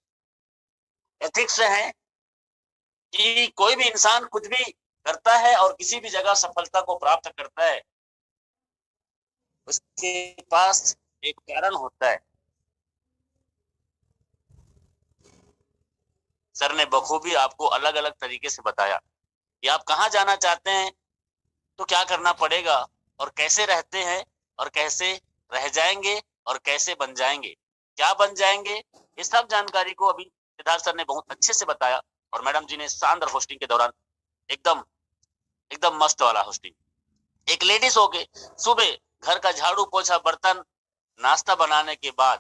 एथिक्स हैं कि कोई भी इंसान कुछ भी करता है और किसी भी जगह सफलता को प्राप्त करता है, उसके पास एक कारण होता है। सर ने बखूबी आपको अलग अलग तरीके से बताया कि आप कहाँ जाना चाहते हैं तो क्या करना पड़ेगा, और कैसे रहते हैं और कैसे रह जाएंगे और कैसे बन जाएंगे, क्या बन जाएंगे, इस सब जानकारी को अभी सिद्धार्थ सर ने बहुत अच्छे से बताया। और मैडम जी ने शानदार होस्टिंग के दौरान एकदम एकदम मस्त वाला होस्टिंग। एक लेडीज होके सुबह घर का झाड़ू पोछा बर्तन नाश्ता बनाने के बाद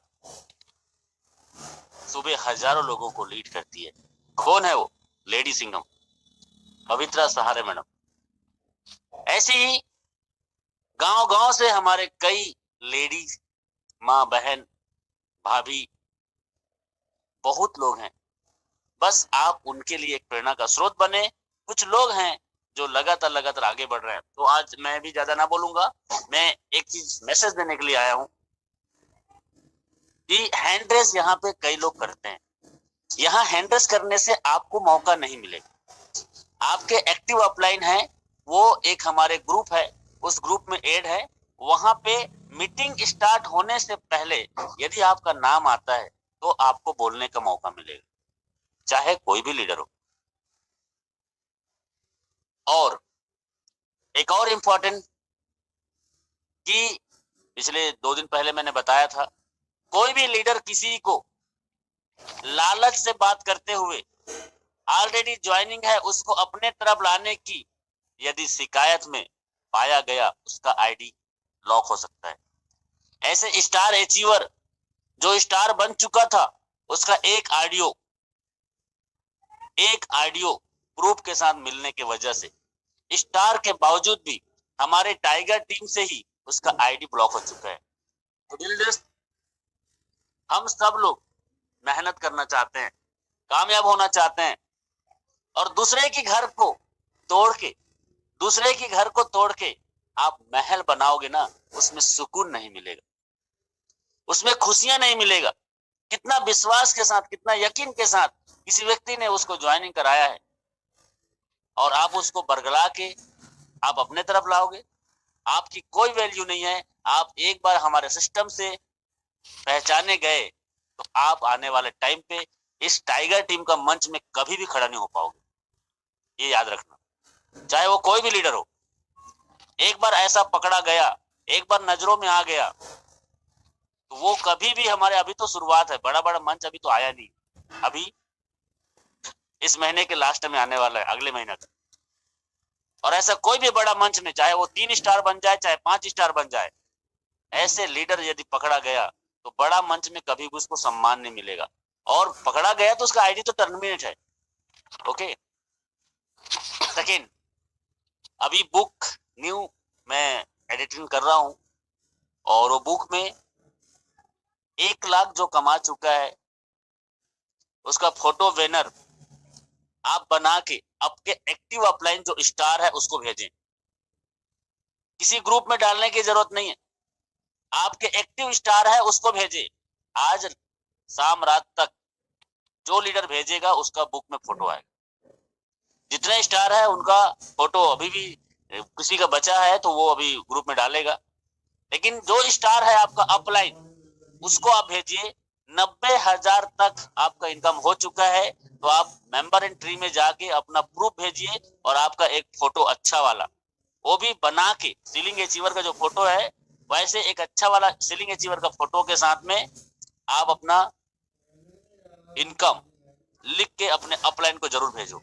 सुबह हजारों लोगों को लीड करती है। कौन है वो? लेडी सिंघम, पवित्रा सहारे मैडम। ऐसे ही गांव गांव से हमारे कई लेडीज, माँ बहन भाभी, बहुत लोग हैं। बस आप उनके लिए एक प्रेरणा का स्रोत बने। कुछ लोग हैं जो लगातार आगे बढ़ रहे हैं। तो आज मैं भी ज्यादा ना बोलूंगा, मैं एक चीज मैसेज देने के लिए आया हूं कि हैंड रेस यहाँ पे कई लोग करते हैं। यहाँ हैंड रेस करने से आपको मौका नहीं मिलेगा। आपके एक्टिव अपलाइन है, वो एक हमारे ग्रुप है, उस ग्रुप में ऐड है। वहां पे मीटिंग स्टार्ट होने से पहले यदि आपका नाम आता है तो आपको बोलने का मौका मिलेगा, चाहे कोई भी लीडर हो। और एक और इम्पोर्टेंट कि पिछले 2 दिन पहले मैंने बताया था, कोई भी लीडर किसी को लालच से बात करते हुए ऑलरेडी ज्वाइनिंग है उसको अपने तरफ लाने की यदि शिकायत में पाया गया, उसका आईडी लॉक हो सकता है। ऐसे स्टार अचीवर जो स्टार बन चुका था, उसका एक ऑडियो प्रूफ के साथ मिलने की वजह से स्टार के बावजूद भी हमारे टाइगर टीम से ही उसका आईडी ब्लॉक हो चुका है। तो लीडर्स, हम सब लोग मेहनत करना चाहते हैं, कामयाब होना चाहते हैं, और दूसरे के घर को तोड़ के आप महल बनाओगे ना, उसमें सुकून नहीं मिलेगा, उसमें खुशियां नहीं मिलेगा। कितना विश्वास के साथ, कितना यकीन के साथ किसी व्यक्ति ने उसको ज्वाइनिंग कराया है और आप उसको बरगला के आप अपने तरफ लाओगे, आपकी कोई वैल्यू नहीं है। आप एक बार हमारे सिस्टम से पहचाने गए तो आप आने वाले टाइम पे इस टाइगर टीम का मंच में कभी भी खड़ा नहीं हो पाओगे, ये याद रखना। चाहे वो कोई भी लीडर हो, एक बार ऐसा पकड़ा गया, एक बार नजरों में आ गया तो वो कभी भी हमारे, अभी तो शुरुआत है, बड़ा मंच अभी तो आया नहीं, अभी इस महीने के लास्ट में आने वाला है, अगले महीने तक। और ऐसा कोई भी बड़ा मंच नहीं, चाहे वो 3 स्टार बन जाए, चाहे 5 स्टार बन जाए, ऐसे लीडर यदि पकड़ा गया तो बड़ा मंच में कभी भी उसको सम्मान नहीं मिलेगा। और पकड़ा गया तो उसका आईडी तो टर्मिनेट है। ओके। सेकेंड, अभी बुक न्यू मैं एडिटिंग कर रहा हूं और वो बुक में 1 लाख जो कमा चुका है उसका फोटो बैनर आप बना के आपके एक्टिव अपलाइन जो स्टार है उसको भेजें। किसी ग्रुप में डालने की जरूरत नहीं है, आपके एक्टिव स्टार है उसको भेजे। आज शाम रात तक जो लीडर भेजेगा उसका बुक में फोटो आएगा। जितने स्टार है उनका फोटो अभी भी किसी का बचा है तो वो अभी ग्रुप में डालेगा, लेकिन जो स्टार है आपका अपलाइन उसको आप भेजिए। 90,000 तक आपका इनकम हो चुका है तो आप मेंबर इन ट्री में जाके अपना प्रूफ भेजिए और आपका एक फोटो अच्छा वाला वो भी बना के, सीलिंग अचीवर का जो फोटो है वैसे एक अच्छा वाला सीलिंग अचीवर का फोटो के साथ में आप अपना इनकम लिख के अपने अपलाइन को जरूर भेजो,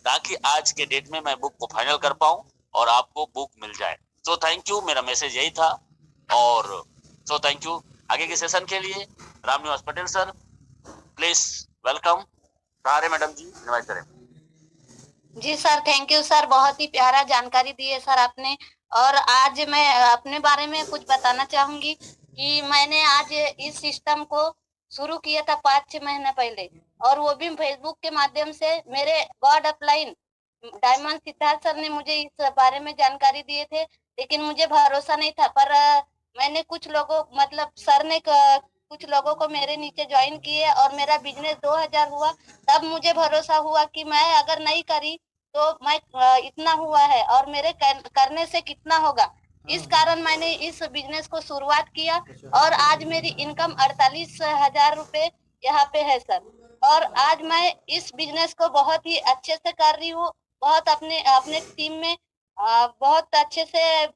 ताकि आज के डेट में मैं बुक को फाइनल कर पाऊं और आपको बुक मिल जाए। सो थैंक यू, मेरा मैसेज यही था। और सो थैंक यू। आगे के सेशन के लिए Ramniwas Patel sir please welcome. सहारे मैडम जी इनवाइट करें। जी सर, थैंक यू सर, बहुत ही प्यारा जानकारी दी है सर आपने। और आज मैं अपने बारे में कुछ बताना चाहूंगी कि मैंने आज इस सिस्टम को शुरू किया था 5-6 महीने पहले, और वो भी फेसबुक के माध्यम से। मेरे God upline diamond Siddharth sir ने मुझे इस बारे में जानकारी दिए थे, लेकिन मुझे भरोसा नहीं था। पर मैंने कुछ लोगों, मतलब सर ने कुछ लोगों को मेरे नीचे ज्वाइन किए और मेरा बिजनेस 2000 हुआ। तब मुझे भरोसा हुआ कि मैं अगर नहीं करी तो मैं इतना हुआ है और मेरे करने से कितना होगा। इस कारण मैंने इस बिजनेस को शुरुआत किया और आज मेरी इनकम 48,000 रुपए यहाँ पे है सर। और आज मैं इस बिजनेस को बहुत ही अच्छे से कर रही हूँ, बहुत अपने टीम में बहुत अच्छे से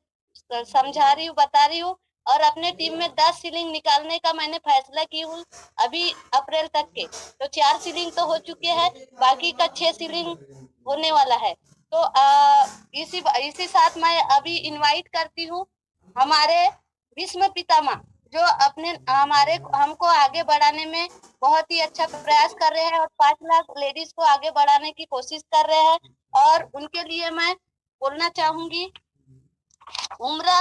समझा रही हूँ, बता रही हूँ। और अपने टीम में 10 सीलिंग निकालने का मैंने फैसला की हूँ अभी अप्रैल तक के। तो 4 सीलिंग तो हो चुके हैं, बाकी का 6 सीलिंग होने वाला है। तो इसी साथ मैं अभी इनवाइट करती हूँ हमारे भीष्म पितामह, जो हमको आगे बढ़ाने में बहुत ही अच्छा प्रयास कर रहे हैं और 5 लाख लेडीज को आगे बढ़ाने की कोशिश कर रहे हैं। और उनके लिए मैं बोलना चाहूंगी, उम्र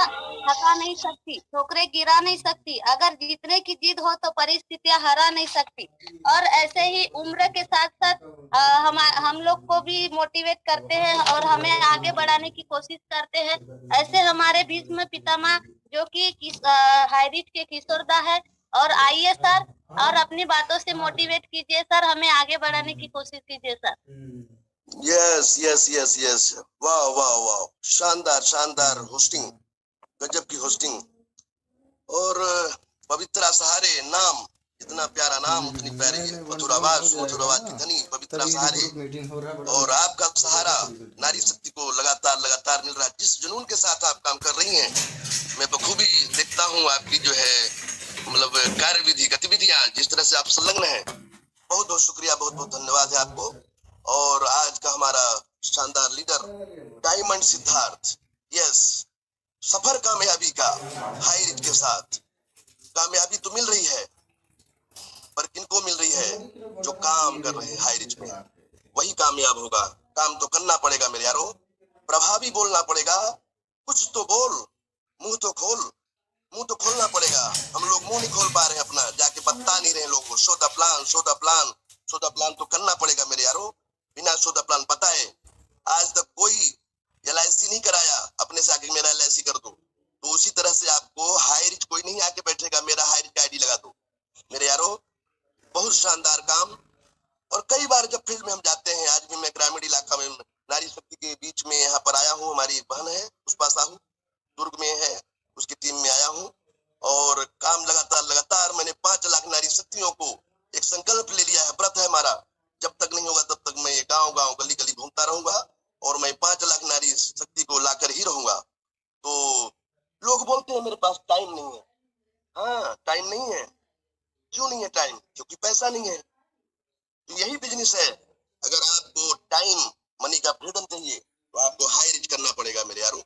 थका नहीं सकती, ठोकरें गिरा नहीं सकती, अगर जीतने की जिद हो तो परिस्थितियां हरा नहीं सकती। और ऐसे ही उम्र के साथ साथ हम लोग को भी मोटिवेट करते हैं और हमें आगे बढ़ाने की कोशिश करते हैं। ऐसे हमारे भीष्म पितामह जो कि हाईरिच के किशोरदा है। और आइए सर, और अपनी बातों से मोटिवेट कीजिए सर, हमें आगे बढ़ाने की कोशिश कीजिए sir. Yes yes yes yes, वाह वाह वाह, शानदार शानदार होस्टिंग, गजब की होस्टिंग। और पवित्रा सहारे नाम, इतना प्यारा नाम, उतनी प्यारी मधुर आवाज की धनी पवित्रा सहारे। और आपका सहारा नारी शक्ति को लगातार लगातार मिल रहा है। जिस जुनून के साथ आप काम कर रही हैं, मैं बखूबी देखता हूँ आपकी जो है मतलब कार्यविधि गतिविधियां, जिस तरह से आप संलग्न हैं। बहुत बहुत शुक्रिया, बहुत बहुत धन्यवाद है आपको। और आज का हमारा शानदार लीडर डायमंड सिद्धार्थ, यस, सफर कामयाबी का हाई रिच के साथ। कामयाबी तो मिल रही है, पर किनको मिल रही है? जो काम कर रहे हैं हाई रिच में, वही कामयाब होगा। काम तो करना पड़ेगा मेरे यारो, प्रभावी बोलना पड़ेगा। कुछ तो बोल, मुंह तो खोल, मुंह तो खोलना पड़ेगा। हम लोग मुंह नहीं खोल पा रहे हैं अपना, जाके बता नहीं रहे लोगों को। Show the plan, show the plan, show the plan तो करना पड़ेगा मेरे यारो। बिना शो द प्लान बताए आज तक कोई LIC नहीं कराया अपने से आके मेरा LIC कर दो। तो उसी तरह से आपको हाई रिच कोई नहीं आके बैठेगा, मेरा हाई रिच ID लगा दो मेरे यारो। बहुत शानदार काम। और कई बार जब फील्ड में हम जाते हैं, आज भी मैं ग्रामीण इलाका में नारी शक्ति के बीच में यहाँ पर आया हूँ। हमारी एक बहन है पुष्पा साहू, दुर्ग में है, उसकी टीम में आया हूँ। और काम लगातार लगातार मैंने 5 लाख नारी शक्तियों को एक संकल्प ले लिया है, व्रत है हमारा। जब तक नहीं होगा तब तक मैं ये गांव गांव गली गली घूमता रहूंगा और मैं 5 लाख नारी शक्ति को लाकर ही रहूंगा। तो लोग बोलते हैं मेरे पास टाइम नहीं है। हाँ, टाइम नहीं है। क्यों नहीं है टाइम? क्योंकि पैसा नहीं है। तो यही बिजनेस है। अगर आपको टाइम मनी का फ्रीडम चाहिए तो आपको हाई रिच करना पड़ेगा मेरे यारों।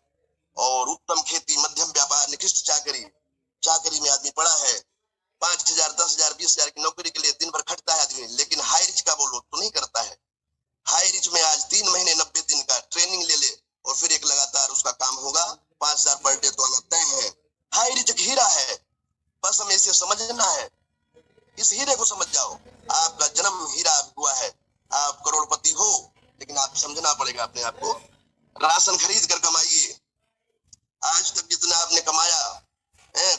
और उत्तम खेती, मध्यम व्यापार, निकृष्ट चाकरी, चाकरी में आदमी पड़ा है। 5,000, 10,000, 20,000 की नौकरी के लिए दिन भर खटता है आदमी, लेकिन हाई रिच का बोलो तो नहीं करता है। हाई रिच में आज 3 महीने 90 दिन का ट्रेनिंग ले ले और फिर एक लगातार उसका काम होगा। 5,000 पर डे तो आना तय है। हाई रिच एक हीरा है, बस हमें इसे समझना है। इस हीरे को समझ जाओ, आपका जन्म हीरा हुआ है, आप करोड़पति हो, लेकिन आप समझना पड़ेगा अपने आप को। राशन खरीद कर कमाइए। आज तक जितना आपने कमाया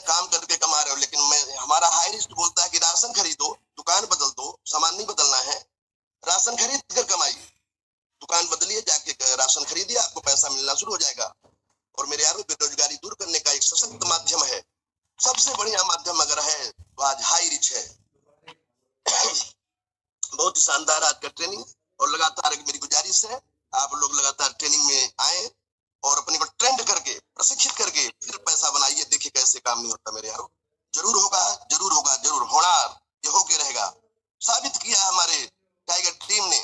काम करके कमा रहे हो, लेकिन हमारा हाई रिस्क बोलता है कि राशन खरीदो, दुकान बदल दो, सामान नहीं बदलना है, राशन खरीद कर कमाइए। दुकान बदलिए, जाके राशन खरीदिए, आपको पैसा मिलना शुरू हो जाएगा। और मेरे यारों, बेरोजगारी दूर करने का एक सशक्त माध्यम है, सबसे बढ़िया माध्यम अगर है तो आज हाई रिच है। बहुत ही शानदार आज का ट्रेनिंग, और लगातार मेरी गुजारिश है आप लोग लगातार ट्रेनिंग में आए और अपने को ट्रेंड करके, प्रशिक्षित करके फिर पैसा बनाइए। देखिए कैसे काम नहीं होता मेरे यारों। जरूर होगा, जरूर होगा, जरूर होना, ये होके रहेगा। साबित किया हमारे टाइगर टीम ने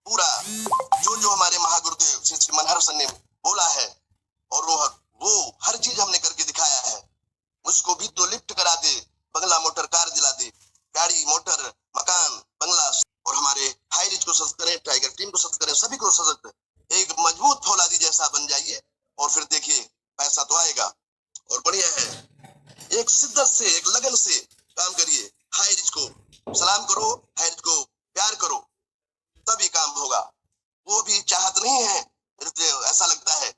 पूरा, जो हमारे महागुरुदेव श्री मनहर सर ने बोला है, और वो हर चीज हमने करके दिखाया है। उसको भी तो लिफ्ट करा दे, बंगला मोटर कार दिला दे, गाड़ी मोटर मकान बंगला, और हमारे हाई रिच को सशक्त करें, टाइगर टीम को सशक्त करें, सभी को सशक्त, एक मजबूत फौलादी जैसा बन जाइए, और फिर देखिए पैसा तो आएगा। और बढ़िया है, एक शिद्दत से, एक लगन से काम करिए। हाई रिच को सलाम करो, हाई रिच को प्यार करो, तभी काम होगा। वो भी चाहत नहीं है, ऐसा लगता है